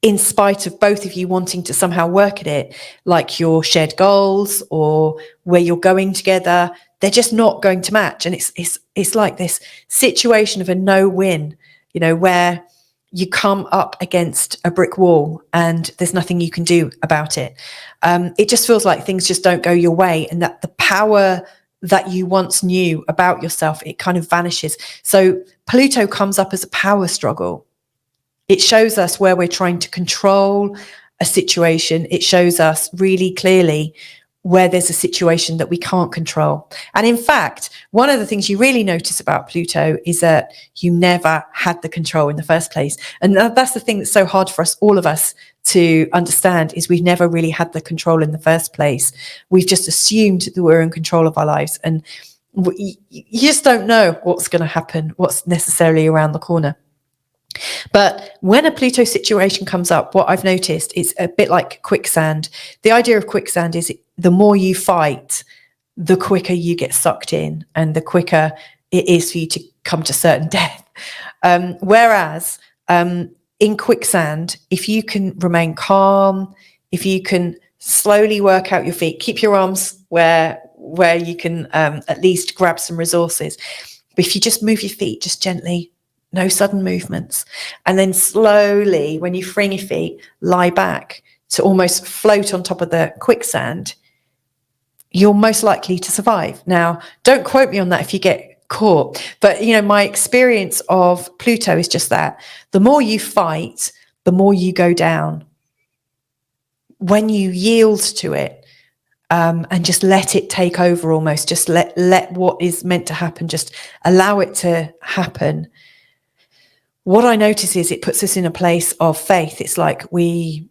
in spite of both of you wanting to somehow work at it, like your shared goals or where you're going together, they're just not going to match. And it's like this situation of a no-win, where you come up against a brick wall and there's nothing you can do about it. It just feels like things just don't go your way, and that the power that you once knew about yourself, it kind of vanishes. So Pluto comes up as a power struggle. It shows us where we're trying to control a situation. It shows us really clearly where there's a situation that we can't control. And in fact, one of the things you really notice about Pluto is that you never had the control in the first place. And that's the thing that's so hard for us, all of us, to understand, is we've never really had the control in the first place. We've just assumed that we're in control of our lives. And you just don't know what's going to happen, what's necessarily around the corner. But when a Pluto situation comes up, what I've noticed is a bit like quicksand. The idea of quicksand is the more you fight, the quicker you get sucked in and the quicker it is for you to come to certain death. Whereas in quicksand, if you can remain calm, if you can slowly work out your feet, keep your arms where you can at least grab some resources. But if you just move your feet just gently, no sudden movements. And then slowly, when you free your feet, lie back to almost float on top of the quicksand, you're most likely to survive. Now, don't quote me on that if you get caught. But, my experience of Pluto is just that. The more you fight, the more you go down. When you yield to it, and just let it take over almost, just let what is meant to happen, just allow it to happen. What I notice is it puts us in a place of faith. It's like we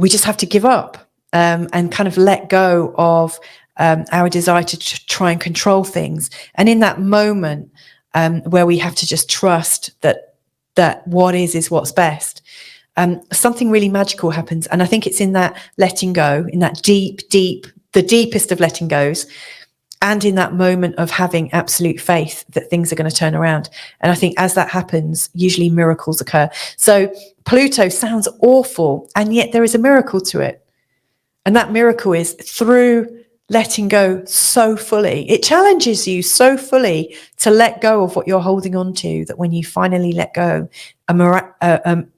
just have to give up and kind of let go of our desire to try and control things. And in that moment where we have to just trust that what is what's best, something really magical happens. And I think it's in that letting go, in that the deepest of letting goes, and in that moment of having absolute faith that things are going to turn around. And I think as that happens, usually miracles occur. So Pluto sounds awful, and yet there is a miracle to it. And that miracle is through letting go so fully. It challenges you so fully to let go of what you're holding on to, that when you finally let go,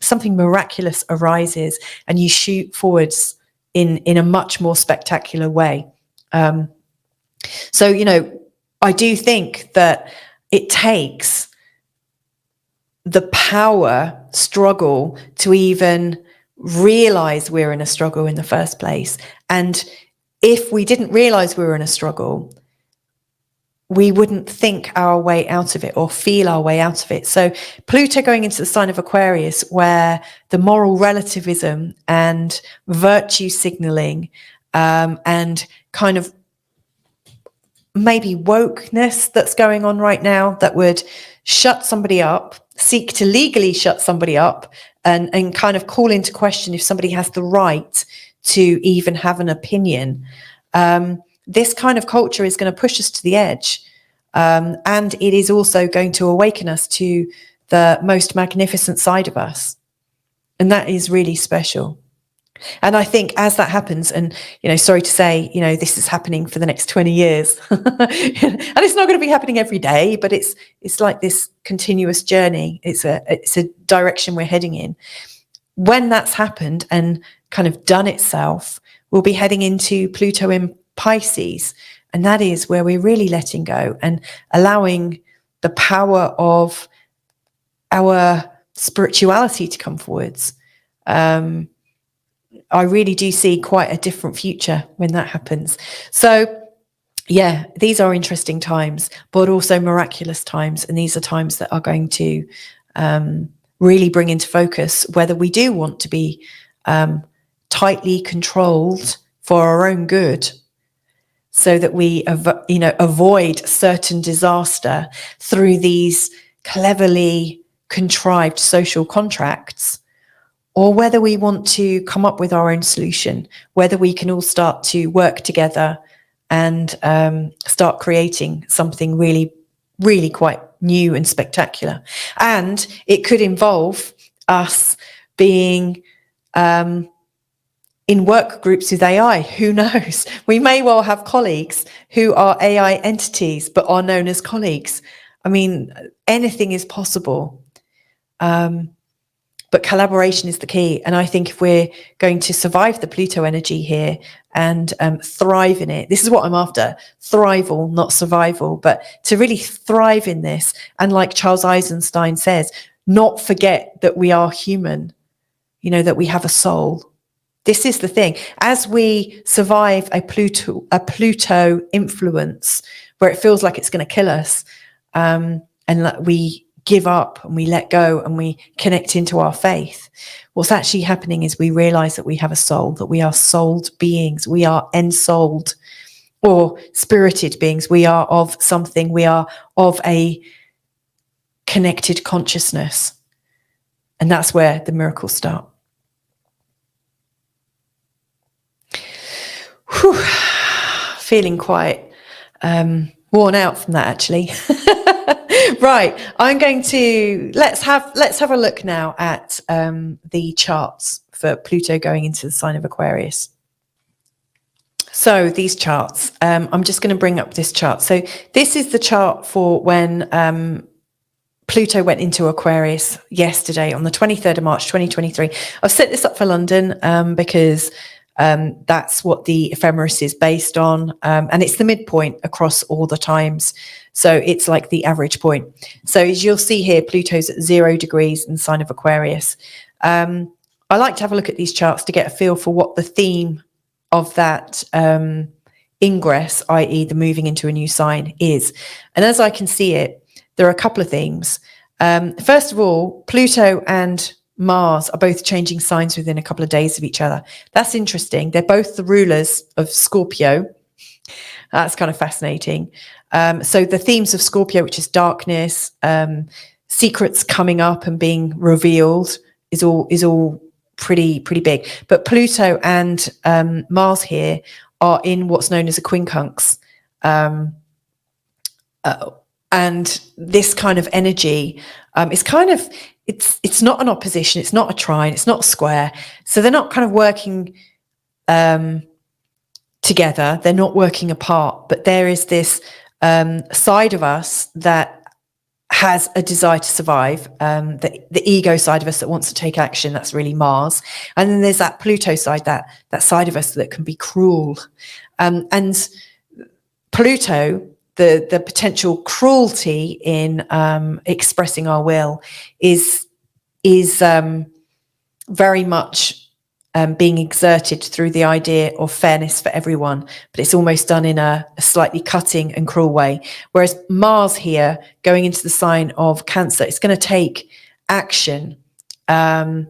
something miraculous arises and you shoot forwards in a much more spectacular way. So, I do think that it takes the power struggle to even realize we're in a struggle in the first place. And if we didn't realize we were in a struggle, we wouldn't think our way out of it or feel our way out of it. So Pluto going into the sign of Aquarius, where the moral relativism and virtue signaling and kind of maybe wokeness that's going on right now that would shut somebody up, seek to legally shut somebody up and kind of call into question if somebody has the right to even have an opinion. This kind of culture is going to push us to the edge. And it is also going to awaken us to the most magnificent side of us. And that is really special. And I think as that happens, and, sorry to say, this is happening for the next 20 years, and it's not going to be happening every day, but it's like this continuous journey. It's a direction we're heading in. When that's happened and kind of done itself, we'll be heading into Pluto in Pisces. And that is where we're really letting go and allowing the power of our spirituality to come forwards. I really do see quite a different future when that happens. So, yeah, these are interesting times, but also miraculous times. And these are times that are going to really bring into focus whether we do want to be tightly controlled for our own good, so that we avoid certain disaster through these cleverly contrived social contracts, or whether we want to come up with our own solution, whether we can all start to work together and start creating something really, really quite new and spectacular. And it could involve us being in work groups with AI. Who knows? We may well have colleagues who are AI entities, but are known as colleagues. I mean, anything is possible. but collaboration is the key. And I think if we're going to survive the Pluto energy here and thrive in it, this is what I'm after: thrival, not survival, but to really thrive in this. And like Charles Eisenstein says, not forget that we are human, that we have a soul. This is the thing. As we survive a Pluto influence where it feels like it's going to kill us, and we give up and we let go and we connect into our faith, what's actually happening is we realize that we have a soul, that we are souled beings. We are ensouled, or spirited beings. We are of something. We are of a connected consciousness. And that's where the miracles start. Whew. Feeling quite worn out from that, actually. Right, I'm going to let's have a look now at the charts for Pluto going into the sign of Aquarius. So these charts, I'm just going to bring up this chart. So this is the chart for when Pluto went into Aquarius yesterday on the 23rd of March 2023. I've set this up for London because that's what the ephemeris is based on, and it's the midpoint across all the times, so it's like the average point. So as you'll see here, Pluto's at 0 degrees in the sign of Aquarius. I like to have a look at these charts to get a feel for what the theme of that ingress, i.e. the moving into a new sign, is. And as I can see it, there are a couple of themes. First of all, Pluto and Mars are both changing signs within a couple of days of each other. That's interesting. They're both the rulers of Scorpio. That's kind of fascinating. So the themes of Scorpio, which is darkness, secrets coming up and being revealed, is all pretty big. But Pluto and Mars here are in what's known as a quincunx. And this kind of energy is kind of, it's not an opposition, it's not a trine, it's not a square. So they're not kind of working together, they're not working apart, but there is this side of us that has a desire to survive, the ego side of us that wants to take action, that's really Mars. And then there's that Pluto side, that side of us that can be cruel. And Pluto, the potential cruelty in expressing our will is very much being exerted through the idea of fairness for everyone, but it's almost done in a slightly cutting and cruel way. Whereas Mars here, going into the sign of Cancer, it's going to take action, and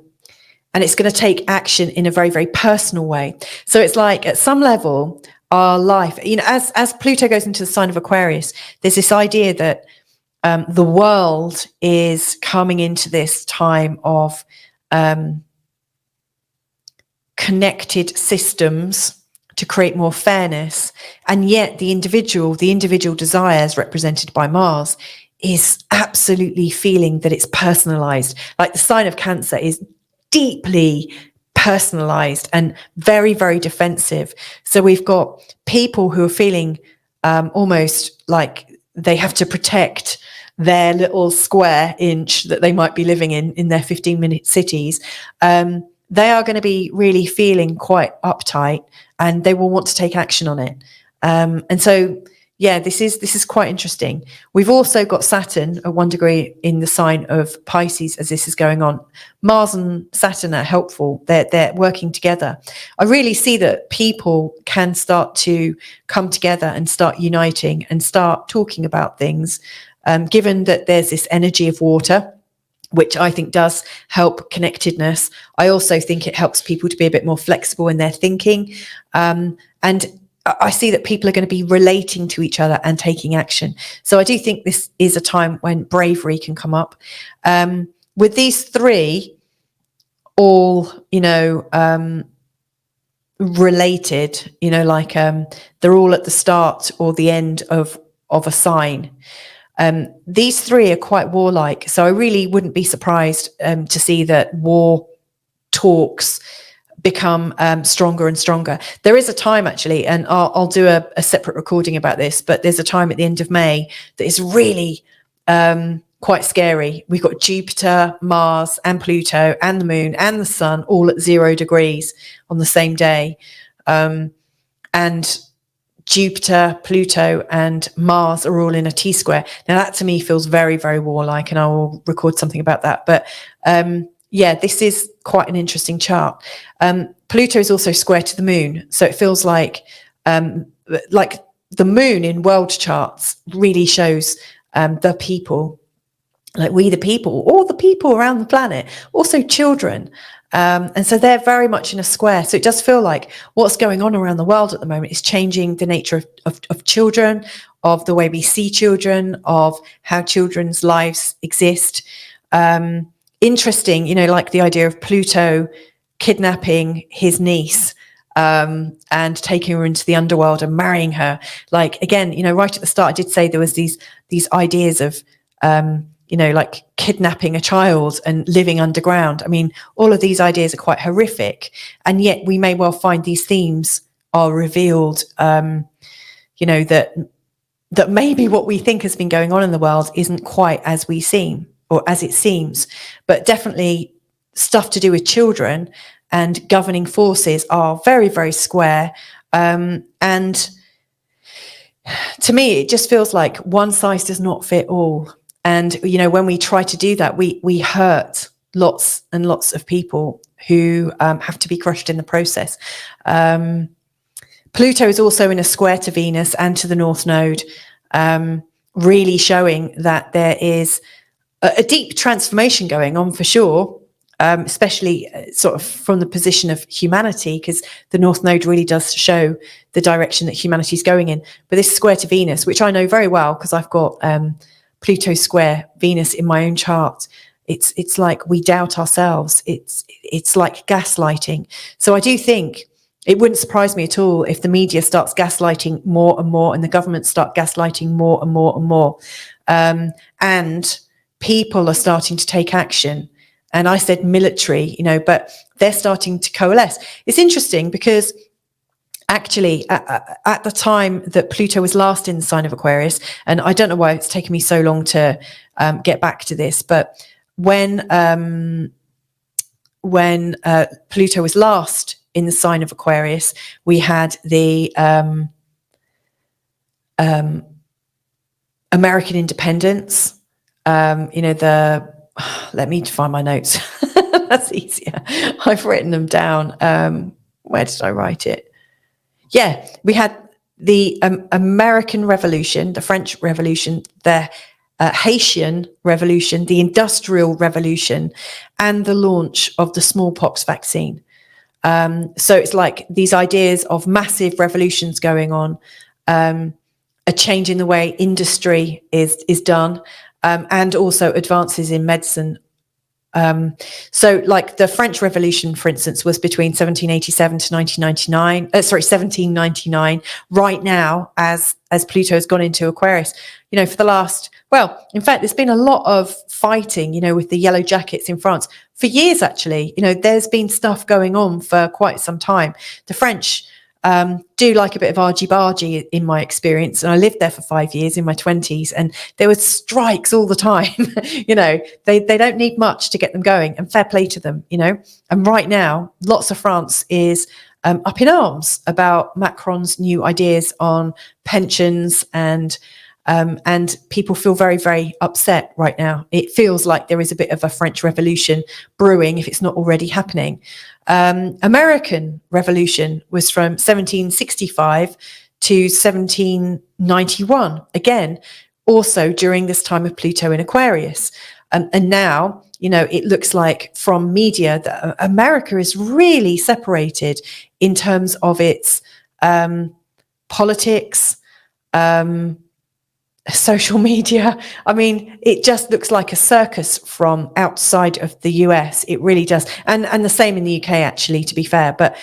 it's going to take action in a very, very personal way. So it's like, at some level, our life, as Pluto goes into the sign of Aquarius, there's this idea that the world is coming into this time of connected systems to create more fairness, and yet the individual desires represented by Mars is absolutely feeling that it's personalized. Like the sign of Cancer is deeply personalized and very, very defensive. So we've got people who are feeling almost like they have to protect their little square inch that they might be living in their 15-minute cities. They are going to be really feeling quite uptight, and they will want to take action on it. And so, yeah, this is quite interesting. We've also got Saturn at 1 degree in the sign of Pisces as this is going on. Mars and Saturn are helpful. They're working together. I really see that people can start to come together and start uniting and start talking about things, given that there's this energy of water, which I think does help connectedness. I also think it helps people to be a bit more flexible in their thinking. And I see that people are going to be relating to each other and taking action. So I do think this is a time when bravery can come up. With these three all, related, they're all at the start or the end of a sign. These three are quite warlike. So I really wouldn't be surprised to see that war talks become stronger and stronger. There is a time, actually, and I'll do a separate recording about this, but there's a time at the end of May that is really quite scary. We've got Jupiter, Mars, and Pluto, and the Moon, and the Sun all at 0 degrees on the same day. And Jupiter, Pluto, and Mars are all in a T-square. Now, that to me feels very, very warlike, and I will record something about that. But yeah, this is quite an interesting chart. Pluto is also square to the Moon, so it feels like the Moon in world charts really shows the people, like we the people, all the people around the planet, also children. And so they're very much in a square. So it does feel like what's going on around the world at the moment is changing the nature of children, of the way we see children, of how children's lives exist. Interesting, you know, like the idea of Pluto kidnapping his niece and taking her into the underworld and marrying her. Like, again, you know, right at the start, I did say there was these ideas of, you know, like kidnapping a child and living underground. I mean, all of these ideas are quite horrific, and yet we may well find these themes are revealed, you know, that maybe what we think has been going on in the world isn't quite as we seem or as it seems, but definitely stuff to do with children and governing forces are very, very square. And to me, it just feels like one size does not fit all. And, you know, when we try to do that, we hurt lots and lots of people who have to be crushed in the process. Pluto is also in a square to Venus and to the North Node, really showing that there is a deep transformation going on for sure, especially sort of from the position of humanity, because the North Node really does show the direction that humanity is going in. But this square to Venus, which I know very well because I've got Pluto square Venus in my own chart, it's like we doubt ourselves. It's like gaslighting. So I do think it wouldn't surprise me at all if the media starts gaslighting more and more, and the government start gaslighting more and more and more, and people are starting to take action. And I said military, you know, but they're starting to coalesce. It's interesting because actually, at the time that Pluto was last in the sign of Aquarius, and I don't know why it's taken me so long to get back to this, but when Pluto was last in the sign of Aquarius, we had the American independence. You know, let me find my notes. That's easier. I've written them down. Where did I write it? Yeah, we had the American Revolution, the French Revolution, the Haitian Revolution, the Industrial Revolution, and the launch of the smallpox vaccine. So it's like these ideas of massive revolutions going on, a change in the way industry is done, and also advances in medicine. So like the French Revolution, for instance, was between 1787 to 1799. Right now, as Pluto has gone into Aquarius, you know, for the last, well, in fact, there's been a lot of fighting, you know, with the yellow jackets in France for years, actually. You know, there's been stuff going on for quite some time. The French do like a bit of argy-bargy in my experience. And I lived there for 5 years in my 20s, and there were strikes all the time. You know, they don't need much to get them going, and fair play to them, you know. And right now, lots of France is up in arms about Macron's new ideas on pensions, and people feel very, very upset right now. It feels like there is a bit of a French Revolution brewing, if it's not already happening. American Revolution was from 1765 to 1791, again, also during this time of Pluto in Aquarius. And now, you know, it looks like from media that America is really separated in terms of its politics, social media. I mean, it just looks like a circus from outside of the US. It really does. And the same in the UK, actually, to be fair. But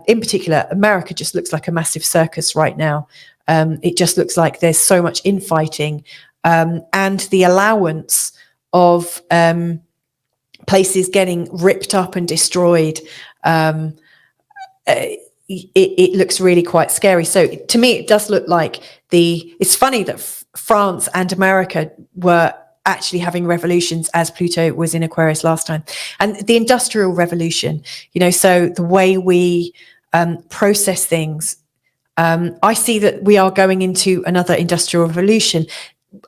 in particular, America just looks like a massive circus right now. It just looks like there's so much infighting, and the allowance of places getting ripped up and destroyed. It looks really quite scary. So to me, it does look like it's funny that France and America were actually having revolutions as Pluto was in Aquarius last time. And the Industrial Revolution, so the way we process things, I see that we are going into another industrial revolution,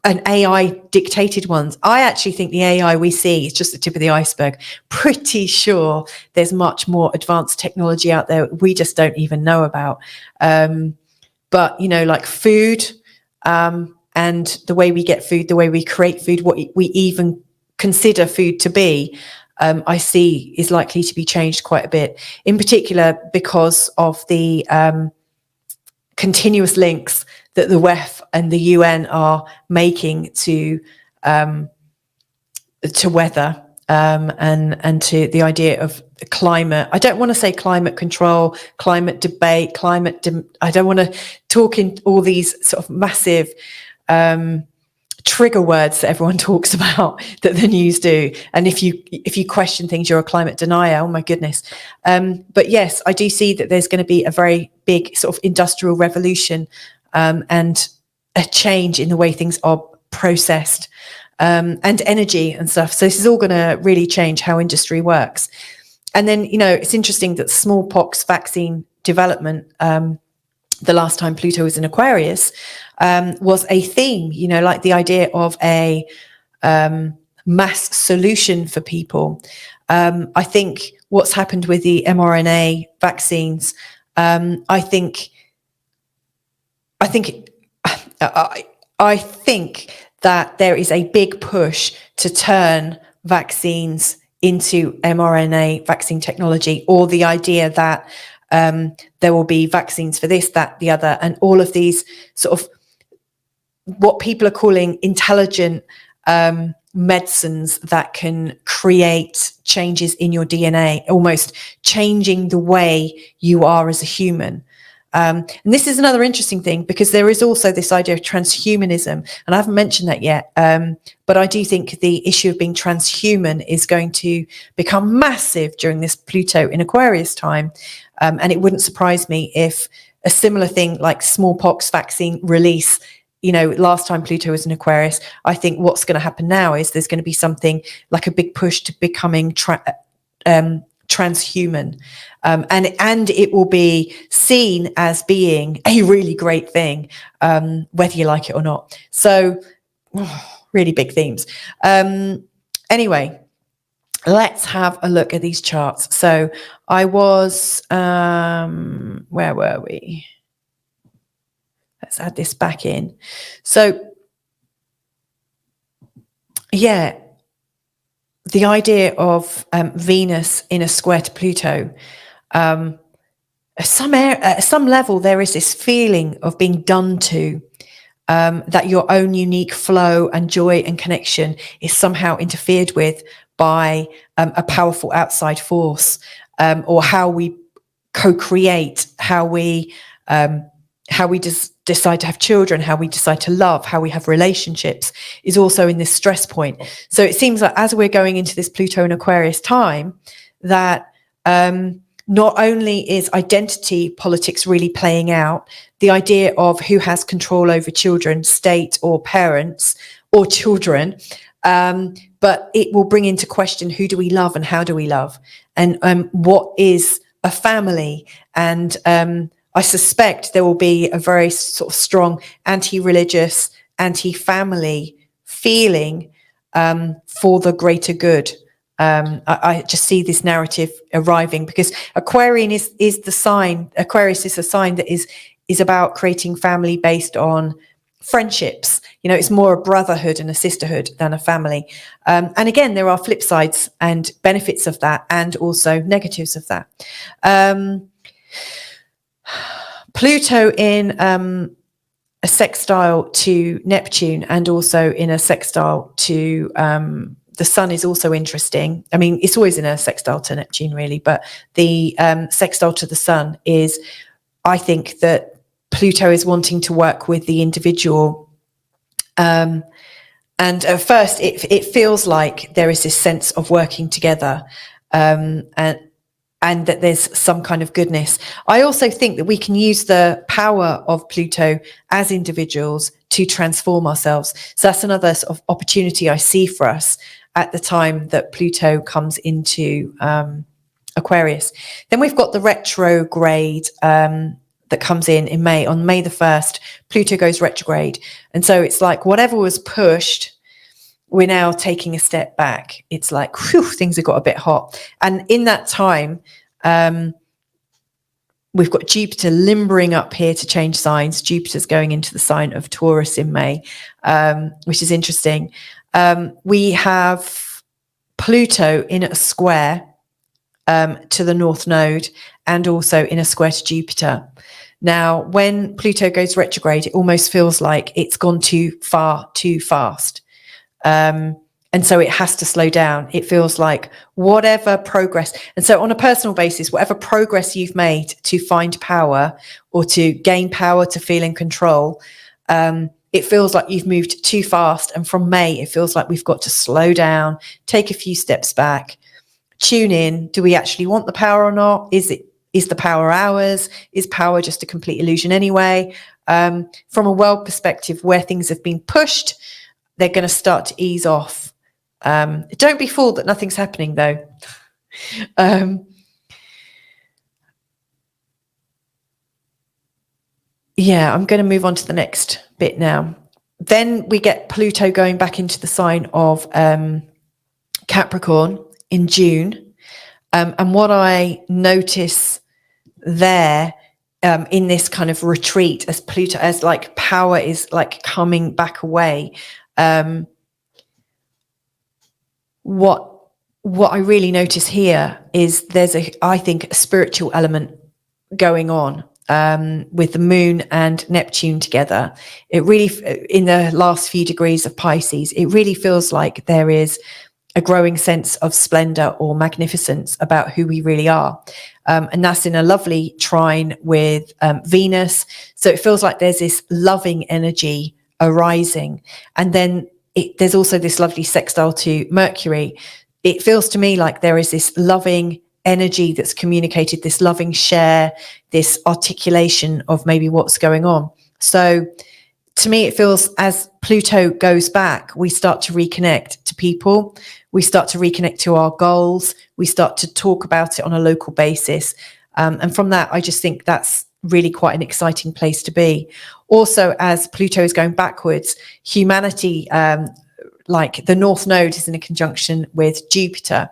an AI dictated ones. I actually think the AI we see is just the tip of the iceberg. Pretty sure there's much more advanced technology out there we just don't even know about. But, like food, and the way we get food, the way we create food, what we even consider food to be, I see is likely to be changed quite a bit, in particular because of the continuous links that the WEF and the UN are making to weather, and to the idea of climate. I don't want to say climate control, climate debate, I don't want to talk in all these sort of massive trigger words that everyone talks about, that the news do. And if you question things, you're a climate denier. Oh my goodness. But yes, I do see that there's going to be a very big sort of industrial revolution, and a change in the way things are processed, and energy and stuff. So this is all going to really change how industry works. And then, it's interesting that smallpox vaccine development, the last time Pluto was in Aquarius, was a theme, like the idea of a mass solution for people. I think what's happened with the mRNA vaccines, I think that there is a big push to turn vaccines into mRNA vaccine technology, or the idea that there will be vaccines for this, that, the other, and all of these sort of what people are calling intelligent medicines that can create changes in your DNA, almost changing the way you are as a human. And this is another interesting thing, because there is also this idea of transhumanism, and I haven't mentioned that yet. But I do think the issue of being transhuman is going to become massive during this Pluto in Aquarius time. And it wouldn't surprise me if a similar thing like smallpox vaccine release, last time Pluto was in Aquarius. I think what's going to happen now is there's going to be something like a big push to becoming transhuman, and it will be seen as being a really great thing, whether you like it or not. So really big themes. Anyway, let's have a look at these charts. So I was where were we? Let's add this back in. So yeah, the idea of Venus in a square to Pluto, at some level, there is this feeling of being done to, that your own unique flow and joy and connection is somehow interfered with by a powerful outside force, or how we co-create, how we just decide to have children, how we decide to love, how we have relationships, is also in this stress point. So it seems like as we're going into this Pluto and Aquarius time, that not only is identity politics really playing out, the idea of who has control over children, state or parents or children, but it will bring into question, who do we love and how do we love? And what is a family? And I suspect there will be a very sort of strong anti-religious, anti-family feeling for the greater good. I just see this narrative arriving, because Aquarius is a sign that is about creating family based on friendships. It's more a brotherhood and a sisterhood than a family. And again, there are flip sides and benefits of that, and also negatives of that. Pluto in a sextile to Neptune, and also in a sextile to the Sun is also interesting. I mean, it's always in a sextile to Neptune, really, but the sextile to the Sun is, I think that Pluto is wanting to work with the individual. And at first, it feels like there is this sense of working together, and that there's some kind of goodness. I also think that we can use the power of Pluto as individuals to transform ourselves. So that's another sort of opportunity I see for us at the time that Pluto comes into Aquarius. Then we've got the retrograde that comes in May. On May the 1st, Pluto goes retrograde. And so it's like whatever was pushed, we're now taking a step back. It's like, whew, things have got a bit hot. And in that time, we've got Jupiter limbering up here to change signs. Jupiter's going into the sign of Taurus in May, which is interesting. We have Pluto in a square to the North Node, and also in a square to Jupiter. Now, when Pluto goes retrograde, it almost feels like it's gone too far, too fast. And so it has to slow down. It feels like whatever progress. And so on a personal basis, whatever progress you've made to find power or to gain power, to feel in control, it feels like you've moved too fast. And from May, it feels like we've got to slow down, take a few steps back, tune in. Do we actually want the power or not? Is the power ours? Is power just a complete illusion anyway? From a world perspective, where things have been pushed, they're going to start to ease off. Don't be fooled that nothing's happening, though. Yeah, I'm going to move on to the next bit now. Then we get Pluto going back into the sign of Capricorn in June. And what I notice there in this kind of retreat, as Pluto, as like power is like coming back away, what I really notice here is there's I think a spiritual element going on with the moon and Neptune together. It really, in the last few degrees of Pisces, it really feels like there is a growing sense of splendor or magnificence about who we really are. And that's in a lovely trine with Venus. So it feels like there's this loving energy arising. And then there's also this lovely sextile to Mercury. It feels to me like there is this loving energy that's communicated, this loving share, this articulation of maybe what's going on. So to me, it feels as Pluto goes back, we start to reconnect to people. We start to reconnect to our goals. We start to talk about it on a local basis. And from that, I just think that's really quite an exciting place to be. Also, as Pluto is going backwards, humanity, like the North Node, is in a conjunction with Jupiter.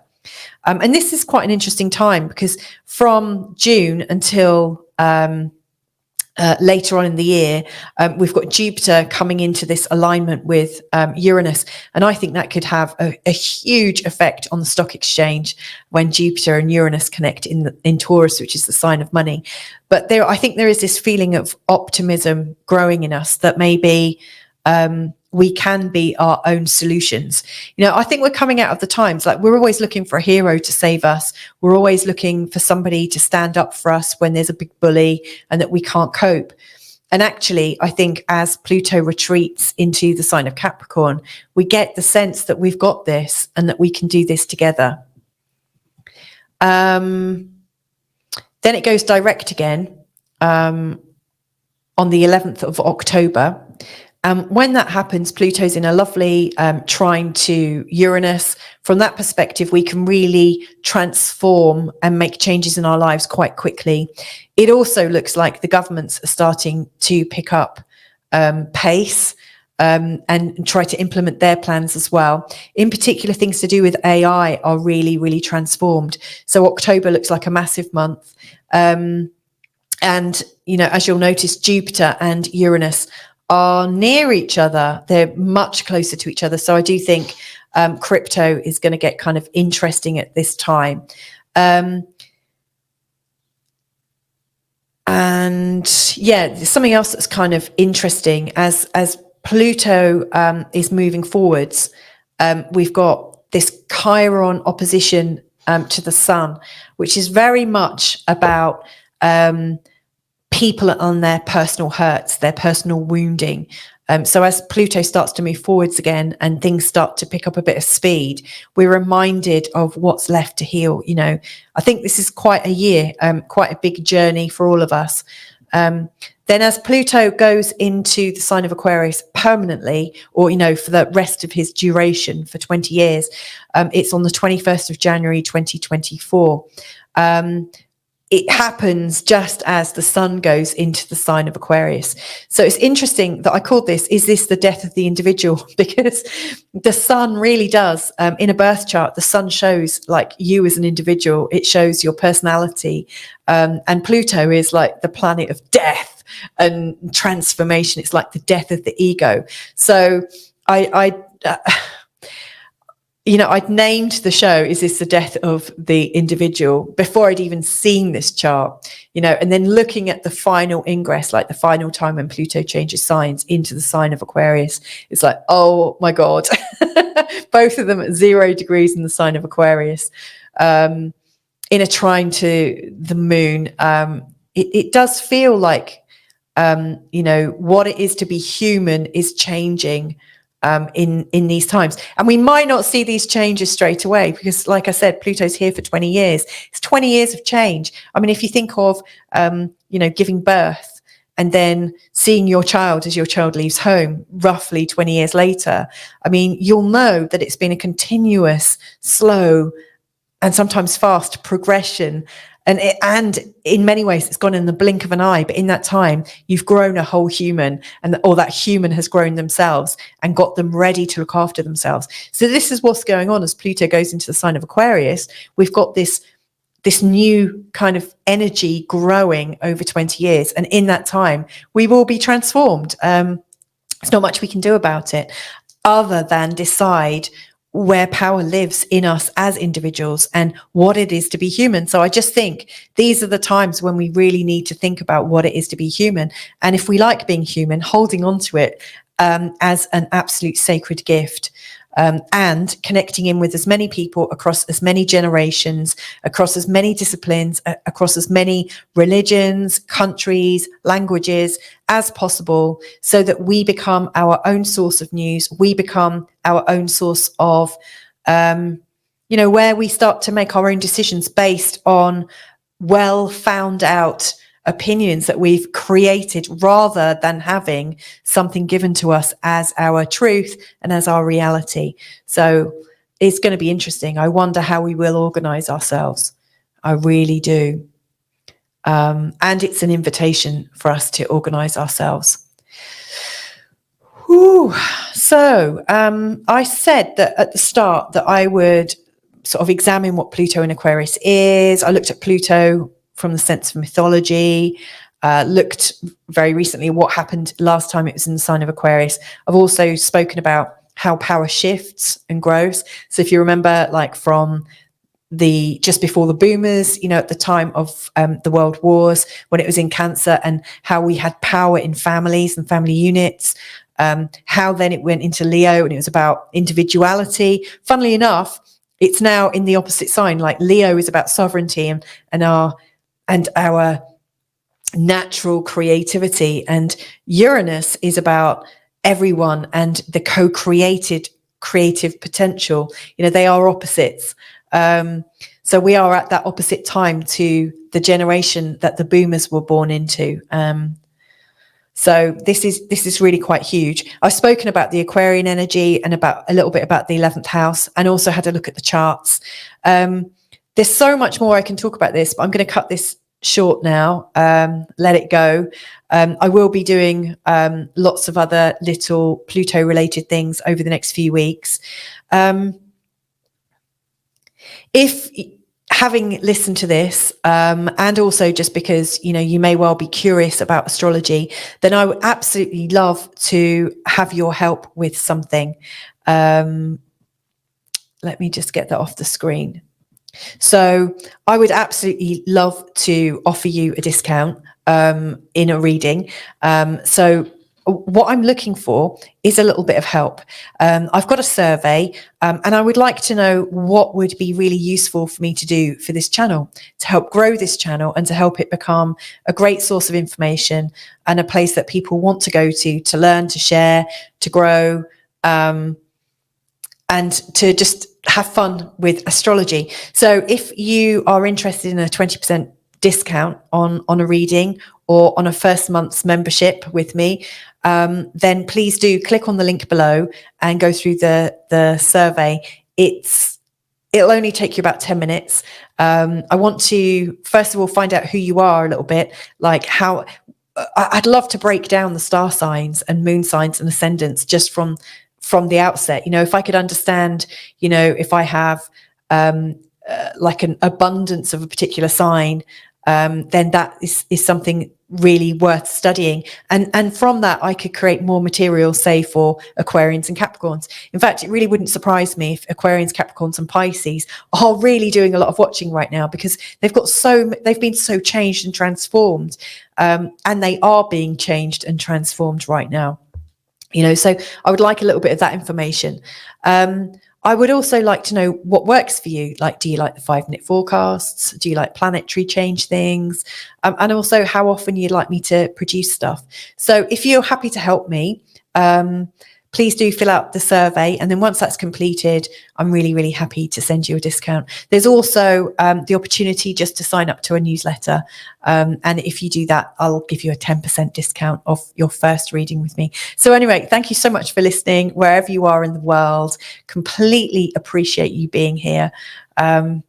And this is quite an interesting time because from June until later on in the year, we've got Jupiter coming into this alignment with Uranus. And I think that could have a huge effect on the stock exchange when Jupiter and Uranus connect in Taurus, which is the sign of money. But I think there is this feeling of optimism growing in us that maybe we can be our own solutions. You know, I think we're coming out of the times, like we're always looking for a hero to save us. We're always looking for somebody to stand up for us when there's a big bully and that we can't cope. And actually, I think as Pluto retreats into the sign of Capricorn, we get the sense that we've got this and that we can do this together. Then it goes direct again on the 11th of October. When that happens, Pluto's in a lovely trine to Uranus. From that perspective, we can really transform and make changes in our lives quite quickly. It also looks like the governments are starting to pick up pace and try to implement their plans as well. In particular, things to do with AI are really, really transformed. So October looks like a massive month. And, you know, as you'll notice, Jupiter and Uranus are near each other. They're much closer to each other. So I do think crypto is going to get kind of interesting at this time. And yeah, something else that's kind of interesting as Pluto is moving forwards, we've got this Chiron opposition to the sun, which is very much about people on their personal hurts, their personal wounding. So as Pluto starts to move forwards again and things start to pick up a bit of speed, we're reminded of what's left to heal. You know, I think this is quite a year, quite a big journey for all of us. Then Then as Pluto goes into the sign of Aquarius permanently, or, for the rest of his duration for 20 years, it's on the 21st of January, 2024. It happens just as the sun goes into the sign of Aquarius. So it's interesting that I called this, is this the death of the individual? Because the sun really does, in a birth chart, the sun shows like you as an individual. It shows your personality. And Pluto is like the planet of death and transformation. It's like the death of the ego. So I'd named the show, Is This the Death of the Individual, before I'd even seen this chart, and then looking at the final ingress, like the final time when Pluto changes signs into the sign of Aquarius, it's like, oh my God, both of them at 0 degrees in the sign of Aquarius, in a trine to the moon. It does feel like, what it is to be human is changing in these times. And we might not see these changes straight away because, like I said, Pluto's here for 20 years. It's 20 years of change. I mean, if you think of, giving birth and then seeing your child as your child leaves home roughly 20 years later, I mean, you'll know that it's been a continuous, slow, and sometimes fast progression. And in many ways, it's gone in the blink of an eye. But in that time, you've grown a whole human, or that human has grown themselves and got them ready to look after themselves. So this is what's going on as Pluto goes into the sign of Aquarius. We've got this new kind of energy growing over 20 years. And in that time, we will be transformed. There's not much we can do about it other than decide where power lives in us as individuals and what it is to be human. So I just think these are the times when we really need to think about what it is to be human. And if we like being human, holding on to it as an absolute sacred gift, and connecting in with as many people across as many generations, across as many disciplines, across as many religions, countries, languages as possible, so that we become our own source of news. We become our own source of, where we start to make our own decisions based on well found out opinions that we've created, rather than having something given to us as our truth and as our reality. So it's going to be interesting. I wonder how we will organize ourselves. I really do. And it's an invitation for us to organize ourselves. Whew. So I said that at the start that I would sort of examine what Pluto in Aquarius is. I looked at Pluto from the sense of mythology, looked very recently at what happened last time it was in the sign of Aquarius. I've also spoken about how power shifts and grows. So if you remember, like from just before the boomers, at the time of the world wars, when it was in Cancer, and how we had power in families and family units, how then it went into Leo and it was about individuality. Funnily enough, it's now in the opposite sign. Like Leo is about sovereignty and our natural creativity, and Uranus is about everyone and the co-created creative potential. They are opposites. So we are at that opposite time to the generation that the boomers were born into. So this is really quite huge. I've spoken about the Aquarian energy and about a little bit about the 11th house, and also had a look at the charts. There's so much more I can talk about this, but I'm going to cut this short now, let it go. I will be doing lots of other little Pluto related things over the next few weeks. If having listened to this, and also just because, you may well be curious about astrology, then I would absolutely love to have your help with something. Let me just get that off the screen. So I would absolutely love to offer you a discount in a reading. So what I'm looking for is a little bit of help. I've got a survey, and I would like to know what would be really useful for me to do for this channel, to help grow this channel and to help it become a great source of information and a place that people want to go to learn, to share, to grow, and to just have fun with astrology. So if you are interested in a 20% discount on a reading, or on a first month's membership with me, then please do click on the link below and go through the survey. It'll only take you about 10 minutes. I want to, first of all, find out who you are a little bit, like how I'd love to break down the star signs and moon signs and ascendants just from the outset. If I could understand, if I have like an abundance of a particular sign, then that is something really worth studying. And from that, I could create more material, say, for Aquarians and Capricorns. In fact, it really wouldn't surprise me if Aquarians, Capricorns and Pisces are really doing a lot of watching right now, because they've been so changed and transformed, and they are being changed and transformed right now. So I would like a little bit of that information. I would also like to know what works for you. Like, do you like the 5-minute forecasts? Do you like planetary change things? And also how often you'd like me to produce stuff. So if you're happy to help me, please do fill out the survey. And then once that's completed, I'm really, really happy to send you a discount. There's also the opportunity just to sign up to a newsletter. And if you do that, I'll give you a 10% discount off your first reading with me. So anyway, thank you so much for listening, wherever you are in the world. Completely appreciate you being here. And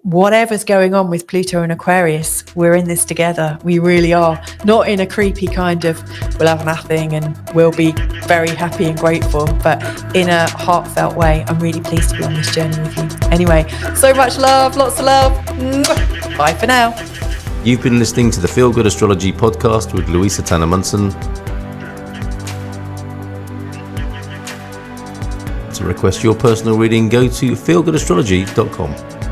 whatever's going on with Pluto and Aquarius, we're in this together. We really are. Not in a creepy kind of, we'll have nothing and we'll be very happy and grateful, but in a heartfelt way. I'm really pleased to be on this journey with you. Anyway, so much love, lots of love. Bye for now. You've been listening to the Feel Good Astrology podcast with Louisa Munson. To request your personal reading, go to feelgoodastrology.com.